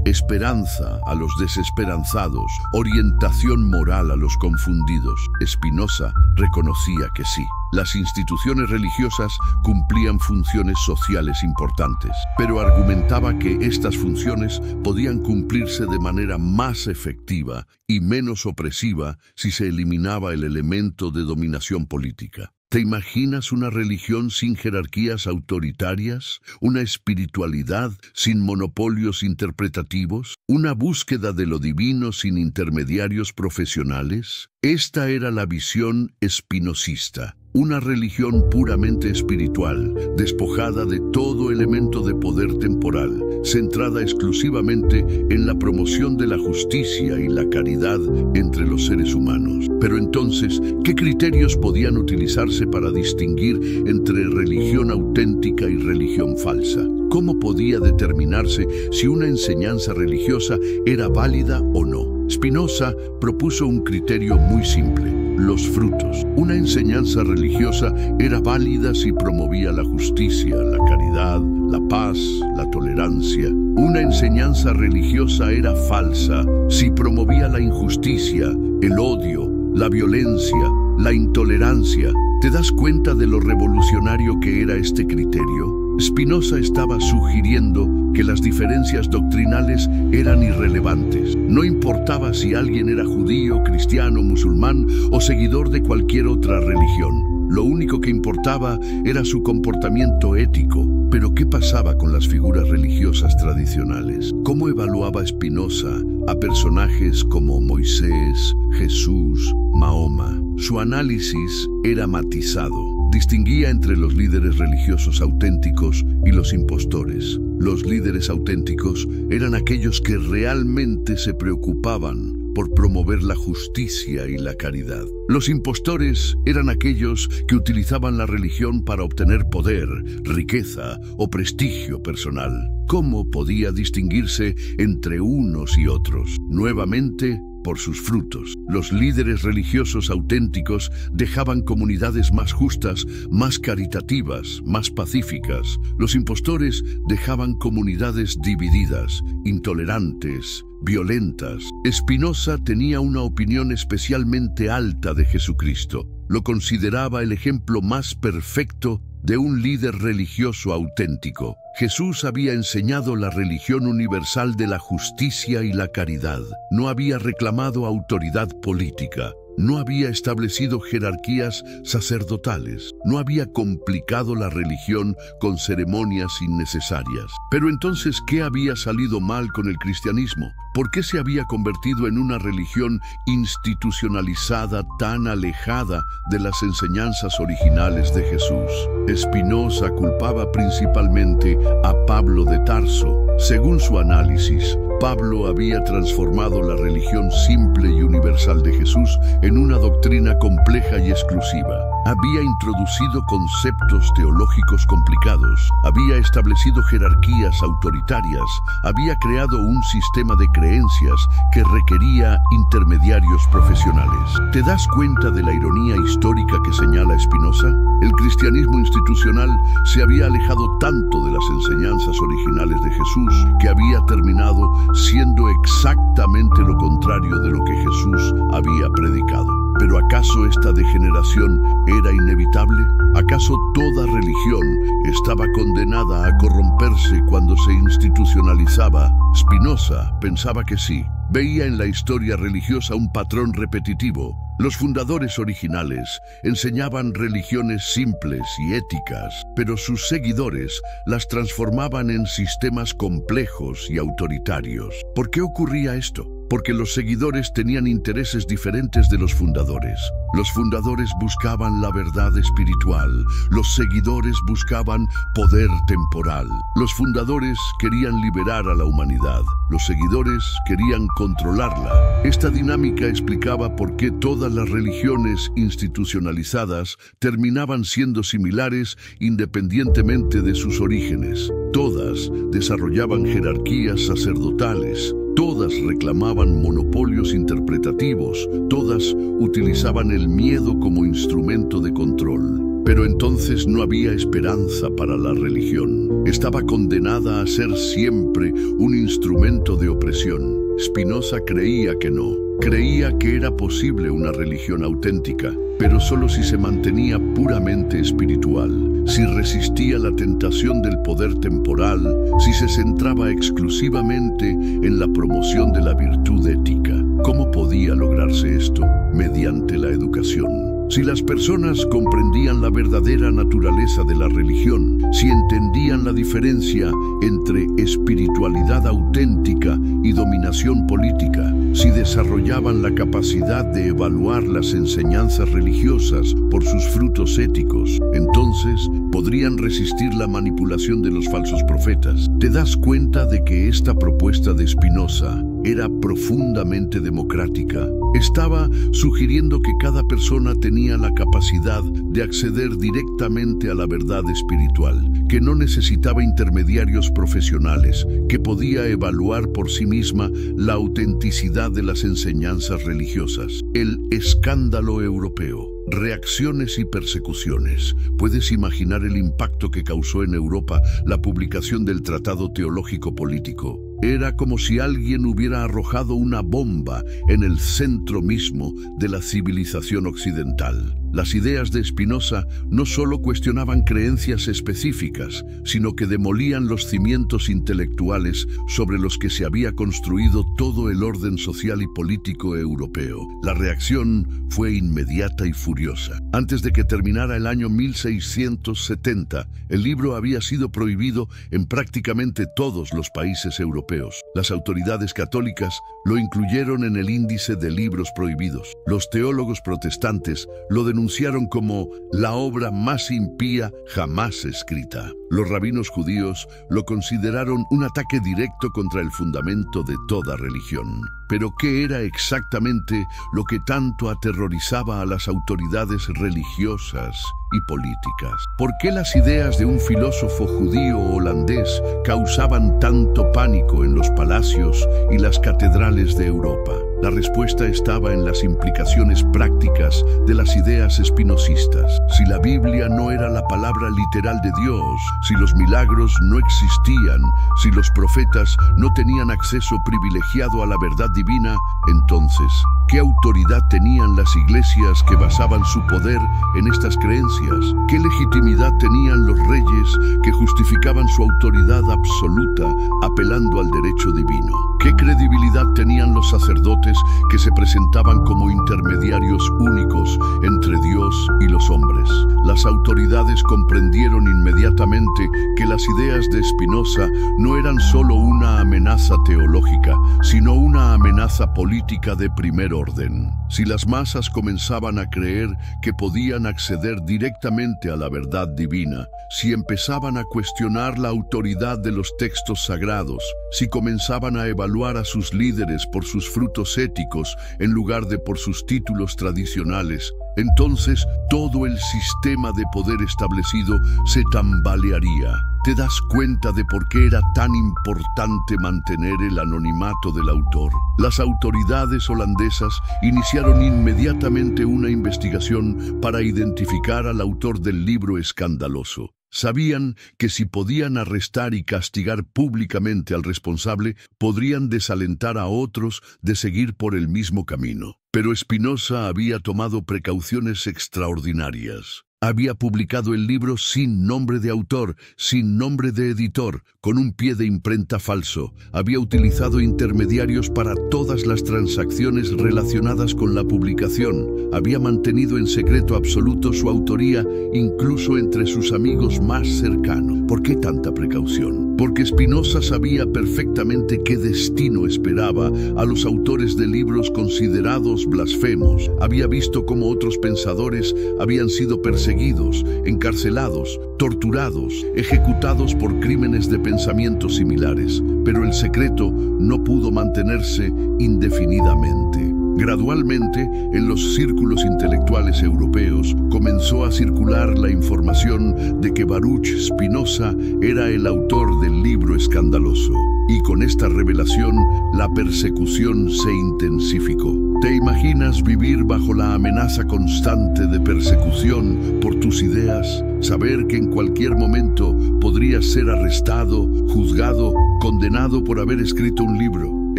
esperanza a los desesperanzados, orientación moral a los confundidos? Spinoza reconocía que sí. Las instituciones religiosas cumplían funciones sociales importantes, pero argumentaba que estas funciones podían cumplirse de manera más efectiva y menos opresiva si se eliminaba el elemento de dominación política. ¿Te imaginas una religión sin jerarquías autoritarias? ¿Una espiritualidad sin monopolios interpretativos? ¿Una búsqueda de lo divino sin intermediarios profesionales? Esta era la visión espinosista. Una religión puramente espiritual, despojada de todo elemento de poder temporal, centrada exclusivamente en la promoción de la justicia y la caridad entre los seres humanos. Pero entonces, ¿qué criterios podían utilizarse para distinguir entre religión auténtica y religión falsa? ¿Cómo podía determinarse si una enseñanza religiosa era válida o no? Spinoza propuso un criterio muy simple: los frutos. Una enseñanza religiosa era válida si promovía la justicia, la caridad, la paz, la tolerancia. Una enseñanza religiosa era falsa si promovía la injusticia, el odio, la violencia, la intolerancia. ¿Te das cuenta de lo revolucionario que era este criterio? Spinoza estaba sugiriendo que las diferencias doctrinales eran irrelevantes. No importaba si alguien era judío, cristiano, musulmán o seguidor de cualquier otra religión. Lo único que importaba era su comportamiento ético. Pero ¿qué pasaba con las figuras religiosas tradicionales? ¿Cómo evaluaba Spinoza a personajes como Moisés, Jesús, Mahoma? Su análisis era matizado. Distinguía entre los líderes religiosos auténticos y los impostores. Los líderes auténticos eran aquellos que realmente se preocupaban por promover la justicia y la caridad. Los impostores eran aquellos que utilizaban la religión para obtener poder, riqueza o prestigio personal. ¿Cómo podía distinguirse entre unos y otros? Nuevamente, por sus frutos. Los líderes religiosos auténticos dejaban comunidades más justas, más caritativas, más pacíficas. Los impostores dejaban comunidades divididas, intolerantes, violentas. Spinoza tenía una opinión especialmente alta de Jesucristo. Lo consideraba el ejemplo más perfecto de un líder religioso auténtico. Jesús había enseñado la religión universal de la justicia y la caridad. No había reclamado autoridad política. No había establecido jerarquías sacerdotales. No había complicado la religión con ceremonias innecesarias. Pero entonces, ¿qué había salido mal con el cristianismo? ¿Por qué se había convertido en una religión institucionalizada tan alejada de las enseñanzas originales de Jesús? Spinoza culpaba principalmente a Pablo de Tarso. Según su análisis, Pablo había transformado la religión simple y universal de Jesús en una doctrina compleja y exclusiva. Había introducido conceptos teológicos complicados, había establecido jerarquías autoritarias, había creado un sistema de creencias que requería intermediarios profesionales. ¿Te das cuenta de la ironía histórica que señala Spinoza? El cristianismo institucional se había alejado tanto de las enseñanzas originales de Jesús que había terminado siendo exactamente lo contrario de lo que Jesús había predicado. ¿Pero acaso esta degeneración era inevitable? ¿Acaso toda religión estaba condenada a corromperse cuando se institucionalizaba? Spinoza pensaba que sí. Veía en la historia religiosa un patrón repetitivo. Los fundadores originales enseñaban religiones simples y éticas, pero sus seguidores las transformaban en sistemas complejos y autoritarios. ¿Por qué ocurría esto? porque los seguidores tenían intereses diferentes de los fundadores. Los fundadores buscaban la verdad espiritual, los seguidores buscaban poder temporal. Los fundadores querían liberar a la humanidad, los seguidores querían controlarla. Esta dinámica explicaba por qué todas las religiones institucionalizadas terminaban siendo similares independientemente de sus orígenes. Todas desarrollaban jerarquías sacerdotales, todas reclamaban monopolios interpretativos, todas utilizaban el miedo como instrumento de control. Pero entonces no había esperanza para la religión. Estaba condenada a ser siempre un instrumento de opresión. Spinoza creía que no. Creía que era posible una religión auténtica, pero solo si se mantenía puramente espiritual, si resistía la tentación del poder temporal, si se centraba exclusivamente en la promoción de la virtud ética. ¿Cómo podía lograrse esto? Mediante la educación. Si las personas comprendían la verdadera naturaleza de la religión, si entendían la diferencia entre espiritualidad auténtica y dominación política, si desarrollaban la capacidad de evaluar las enseñanzas religiosas por sus frutos éticos, entonces podrían resistir la manipulación de los falsos profetas. ¿Te das cuenta de que esta propuesta de Spinoza era profundamente democrática? Estaba sugiriendo que cada persona tenía la capacidad de acceder directamente a la verdad espiritual, que no necesitaba intermediarios profesionales, que podía evaluar por sí misma la autenticidad de las enseñanzas religiosas. El escándalo europeo. Reacciones y persecuciones. ¿Puedes imaginar el impacto que causó en Europa la publicación del Tratado Teológico Político? Era como si alguien hubiera arrojado una bomba en el centro mismo de la civilización occidental. Las ideas de Spinoza no solo cuestionaban creencias específicas, sino que demolían los cimientos intelectuales sobre los que se había construido todo el orden social y político europeo. La reacción fue inmediata y furiosa. Antes de que terminara el año 1670, el libro había sido prohibido en prácticamente todos los países europeos. Las autoridades católicas lo incluyeron en el índice de libros prohibidos. Los teólogos protestantes lo denunciaron como la obra más impía jamás escrita. Los rabinos judíos lo consideraron un ataque directo contra el fundamento de toda religión. Pero ¿qué era exactamente lo que tanto aterrorizaba a las autoridades religiosas y políticas? ¿Por qué las ideas de un filósofo judío holandés causaban tanto pánico en los palacios y las catedrales de Europa? La respuesta estaba en las implicaciones prácticas de las ideas espinosistas. Si la Biblia no era la palabra literal de Dios, si los milagros no existían, si los profetas no tenían acceso privilegiado a la verdad divina, entonces, ¿qué autoridad tenían las iglesias que basaban su poder en estas creencias? ¿Qué legitimidad tenían los reyes que justificaban su autoridad absoluta apelando al derecho divino? ¿Qué credibilidad tenían los sacerdotes que se presentaban como intermediarios únicos entre Dios y los hombres? Las autoridades comprendieron inmediatamente que las ideas de Spinoza no eran solo una amenaza teológica, sino una amenaza política de primer orden. Si las masas comenzaban a creer que podían acceder directamente a la verdad divina, si empezaban a cuestionar la autoridad de los textos sagrados, si comenzaban a evaluar a sus líderes por sus frutos éticos en lugar de por sus títulos tradicionales, entonces todo el sistema de poder establecido se tambalearía. ¿Te das cuenta de por qué era tan importante mantener el anonimato del autor? Las autoridades holandesas iniciaron inmediatamente una investigación para identificar al autor del libro escandaloso. Sabían que si podían arrestar y castigar públicamente al responsable, podrían desalentar a otros de seguir por el mismo camino. Pero Spinoza había tomado precauciones extraordinarias. Había publicado el libro sin nombre de autor, sin nombre de editor, con un pie de imprenta falso. Había utilizado intermediarios para todas las transacciones relacionadas con la publicación. Había mantenido en secreto absoluto su autoría, incluso entre sus amigos más cercanos. ¿Por qué tanta precaución? porque Spinoza sabía perfectamente qué destino esperaba a los autores de libros considerados blasfemos. Había visto cómo otros pensadores habían sido perseguidos, encarcelados, torturados, ejecutados por crímenes de pensamiento similares, pero el secreto no pudo mantenerse indefinidamente. Gradualmente, en los círculos intelectuales europeos, comenzó a circular la información de que Baruch Spinoza era el autor del libro escandaloso. Y con esta revelación, la persecución se intensificó. ¿Te imaginas vivir bajo la amenaza constante de persecución por tus ideas? Saber que en cualquier momento podrías ser arrestado, juzgado, condenado por haber escrito un libro.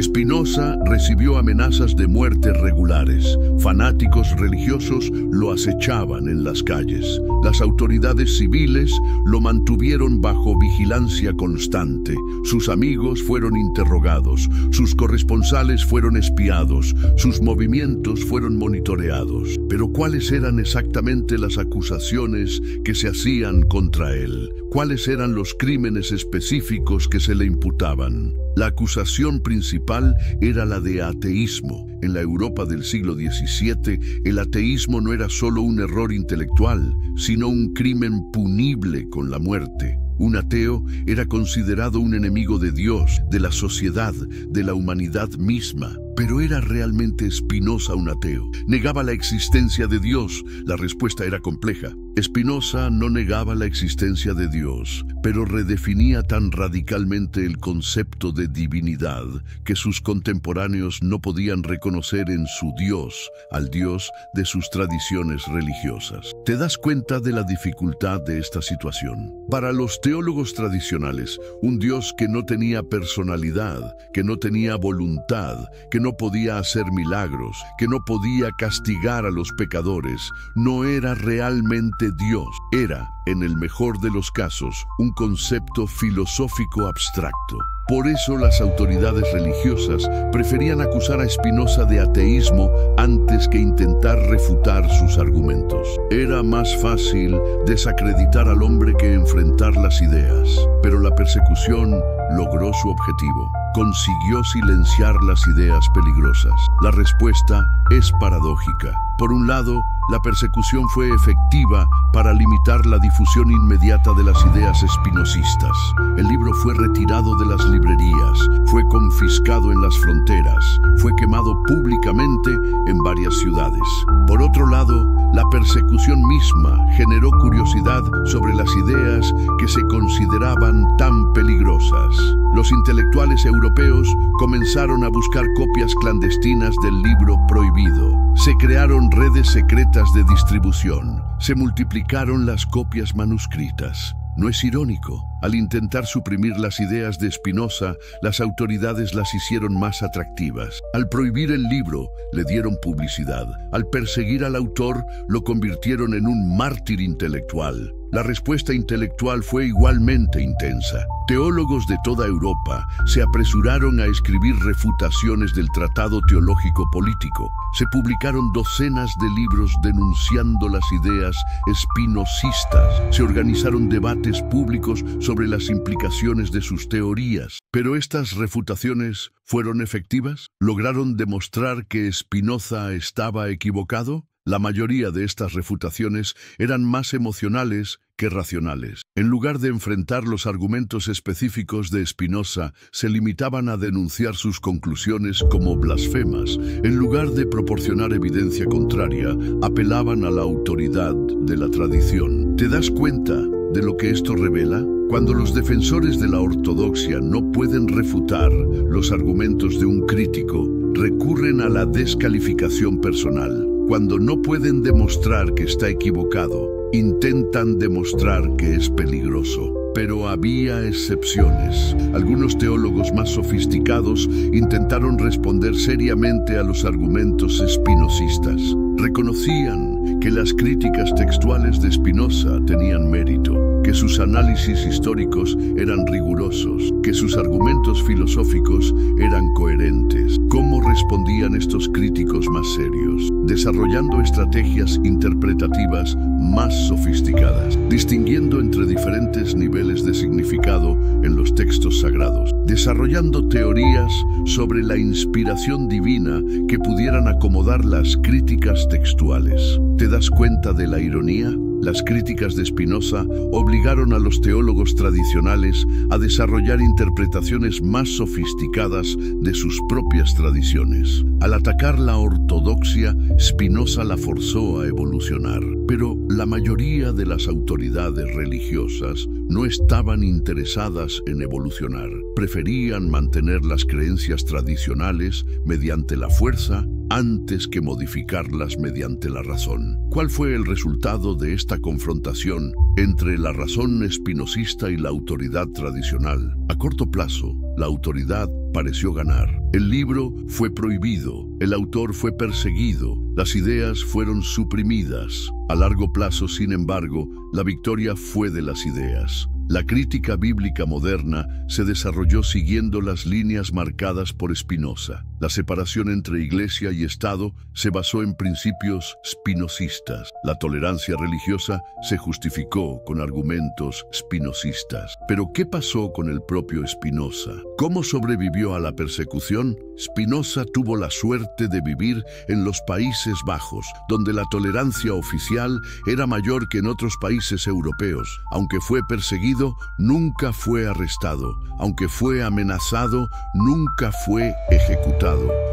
Spinoza recibió amenazas de muerte regulares. Fanáticos religiosos lo acechaban en las calles. Las autoridades civiles lo mantuvieron bajo vigilancia constante. Sus amigos fueron interrogados, sus corresponsales fueron espiados, sus movimientos fueron monitoreados. Pero ¿cuáles eran exactamente las acusaciones que se hacían contra él? ¿Cuáles eran los crímenes específicos que se le imputaban? La acusación principal era la de ateísmo. En la Europa del siglo XVII, el ateísmo no era solo un error intelectual, sino un crimen punible con la muerte. Un ateo era considerado un enemigo de Dios, de la sociedad, de la humanidad misma. ¿Pero era realmente Spinoza un ateo? ¿Negaba la existencia de Dios? La respuesta era compleja. Spinoza no negaba la existencia de Dios, pero redefinía tan radicalmente el concepto de divinidad que sus contemporáneos no podían reconocer en su Dios al Dios de sus tradiciones religiosas. ¿Te das cuenta de la dificultad de esta situación? Para los teólogos tradicionales, un Dios que no tenía personalidad, que no tenía voluntad, que no podía hacer milagros, que no podía castigar a los pecadores, no era realmente Dios. Era, en el mejor de los casos, un concepto filosófico abstracto. Por eso las autoridades religiosas preferían acusar a Spinoza de ateísmo antes que intentar refutar sus argumentos. Era más fácil desacreditar al hombre que enfrentar las ideas, pero la persecución logró su objetivo. Consiguió silenciar las ideas peligrosas. La respuesta es paradójica. Por un lado, la persecución fue efectiva para limitar la difusión inmediata de las ideas espinosistas. El libro fue retirado de las librerías, fue confiscado en las fronteras, fue quemado públicamente en varias ciudades. Por otro lado, la persecución misma generó curiosidad sobre las ideas que se consideraban tan peligrosas. Los intelectuales europeos comenzaron a buscar copias clandestinas del libro prohibido. Se crearon redes secretas de distribución. Se multiplicaron las copias manuscritas. ¿No es irónico? Al intentar suprimir las ideas de Spinoza, las autoridades las hicieron más atractivas. Al prohibir el libro, le dieron publicidad. Al perseguir al autor, lo convirtieron en un mártir intelectual. La respuesta intelectual fue igualmente intensa. Teólogos de toda Europa se apresuraron a escribir refutaciones del Tratado Teológico Político. Se publicaron docenas de libros denunciando las ideas espinosistas. Se organizaron debates públicos sobre las implicaciones de sus teorías. ¿Pero estas refutaciones fueron efectivas? ¿Lograron demostrar que Spinoza estaba equivocado? La mayoría de estas refutaciones eran más emocionales que racionales. En lugar de enfrentar los argumentos específicos de Spinoza, se limitaban a denunciar sus conclusiones como blasfemas. En lugar de proporcionar evidencia contraria, apelaban a la autoridad de la tradición. ¿Te das cuenta de lo que esto revela? Cuando los defensores de la ortodoxia no pueden refutar los argumentos de un crítico, recurren a la descalificación personal. Cuando no pueden demostrar que está equivocado, intentan demostrar que es peligroso. Pero había excepciones. Algunos teólogos más sofisticados intentaron responder seriamente a los argumentos espinosistas. Reconocían que las críticas textuales de Spinoza tenían mérito, que sus análisis históricos eran rigurosos, que sus argumentos filosóficos eran coherentes. ¿Cómo respondían estos críticos más serios? Desarrollando estrategias interpretativas más sofisticadas, distinguiendo entre diferentes niveles de significado en los textos sagrados, desarrollando teorías sobre la inspiración divina que pudieran acomodar las críticas textuales. ¿Te das cuenta de la ironía? Las críticas de Spinoza obligaron a los teólogos tradicionales a desarrollar interpretaciones más sofisticadas de sus propias tradiciones. Al atacar la ortodoxia, Spinoza la forzó a evolucionar. Pero la mayoría de las autoridades religiosas no estaban interesadas en evolucionar. Preferían mantener las creencias tradicionales mediante la fuerza antes que modificarlas mediante la razón. ¿Cuál fue el resultado de esta confrontación entre la razón espinosista y la autoridad tradicional? A corto plazo, la autoridad pareció ganar. El libro fue prohibido, el autor fue perseguido, las ideas fueron suprimidas. A largo plazo, sin embargo, la victoria fue de las ideas. La crítica bíblica moderna se desarrolló siguiendo las líneas marcadas por Spinoza. La separación entre Iglesia y Estado se basó en principios spinozistas. La tolerancia religiosa se justificó con argumentos spinozistas. Pero ¿qué pasó con el propio Spinoza? ¿Cómo sobrevivió a la persecución? Spinoza tuvo la suerte de vivir en los Países Bajos, donde la tolerancia oficial era mayor que en otros países europeos. Aunque fue perseguido, nunca fue arrestado. Aunque fue amenazado, nunca fue ejecutado.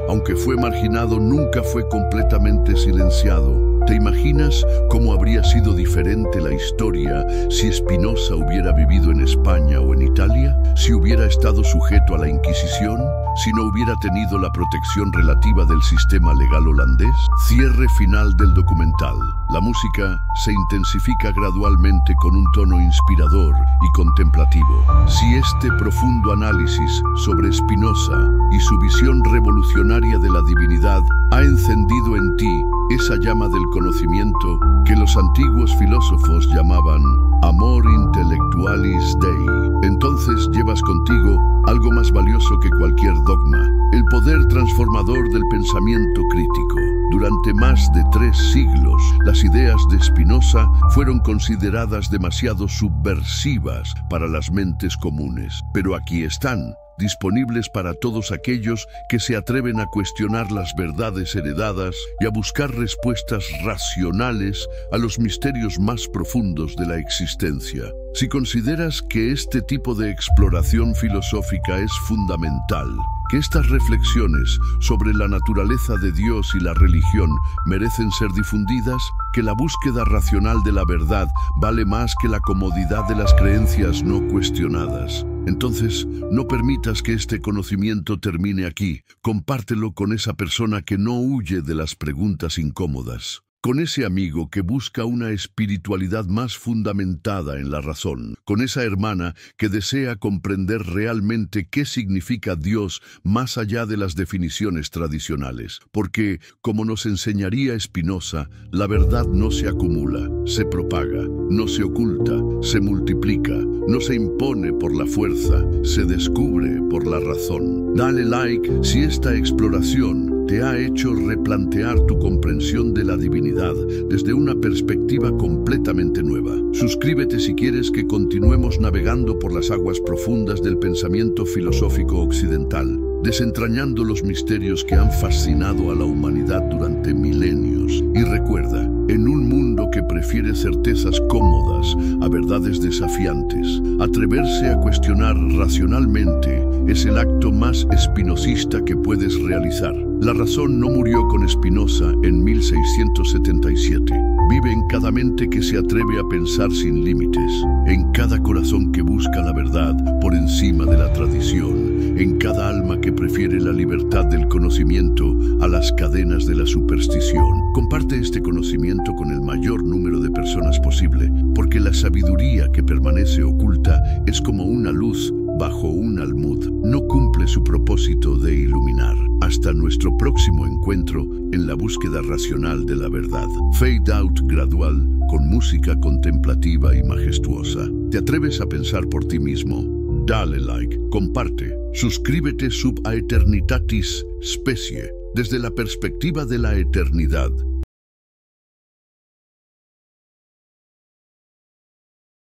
Aunque fue marginado, nunca fue completamente silenciado. ¿Te imaginas cómo habría sido diferente la historia si Spinoza hubiera vivido en España o en Italia? ¿Si hubiera estado sujeto a la Inquisición? ¿Si no hubiera tenido la protección relativa del sistema legal holandés? Cierre final del documental. La música se intensifica gradualmente con un tono inspirador y contemplativo. Si este profundo análisis sobre Spinoza y su visión revolucionaria de la divinidad ha encendido en ti esa llama del conocimiento que los antiguos filósofos llamaban amor intellectualis Dei, entonces llevas contigo algo más valioso que cualquier dogma, el poder transformador del pensamiento crítico. Durante más de 3 siglos, las ideas de Spinoza fueron consideradas demasiado subversivas para las mentes comunes. Pero aquí están, disponibles para todos aquellos que se atreven a cuestionar las verdades heredadas y a buscar respuestas racionales a los misterios más profundos de la existencia. Si consideras que este tipo de exploración filosófica es fundamental, que estas reflexiones sobre la naturaleza de Dios y la religión merecen ser difundidas, que la búsqueda racional de la verdad vale más que la comodidad de las creencias no cuestionadas, entonces no permitas que este conocimiento termine aquí. Compártelo con esa persona que no huye de las preguntas incómodas, con ese amigo que busca una espiritualidad más fundamentada en la razón, con esa hermana que desea comprender realmente qué significa Dios más allá de las definiciones tradicionales. Porque, como nos enseñaría Spinoza, la verdad no se acumula, se propaga, no se oculta, se multiplica, no se impone por la fuerza, se descubre por la razón. Dale like si esta exploración te ha hecho replantear tu comprensión de la divinidad desde una perspectiva completamente nueva. Suscríbete si quieres que continuemos navegando por las aguas profundas del pensamiento filosófico occidental, desentrañando los misterios que han fascinado a la humanidad durante milenios. Y recuerda, en un mundo que prefiere certezas cómodas a verdades desafiantes, atreverse a cuestionar racionalmente es el acto más espinosista que puedes realizar. La razón no murió con Spinoza en 1677. Vive en cada mente que se atreve a pensar sin límites, en cada corazón que busca la verdad por encima de la tradición, en cada alma que prefiere la libertad del conocimiento a las cadenas de la superstición. Comparte este conocimiento con el mayor número de personas posible, porque la sabiduría que permanece oculta es como una luz bajo un almud no cumple su propósito de iluminar. Hasta nuestro próximo encuentro en la búsqueda racional de la verdad. Fade out gradual con música contemplativa y majestuosa. ¿Te atreves a pensar por ti mismo? Dale like, comparte, suscríbete sub a Eternitatis Specie, desde la perspectiva de la eternidad.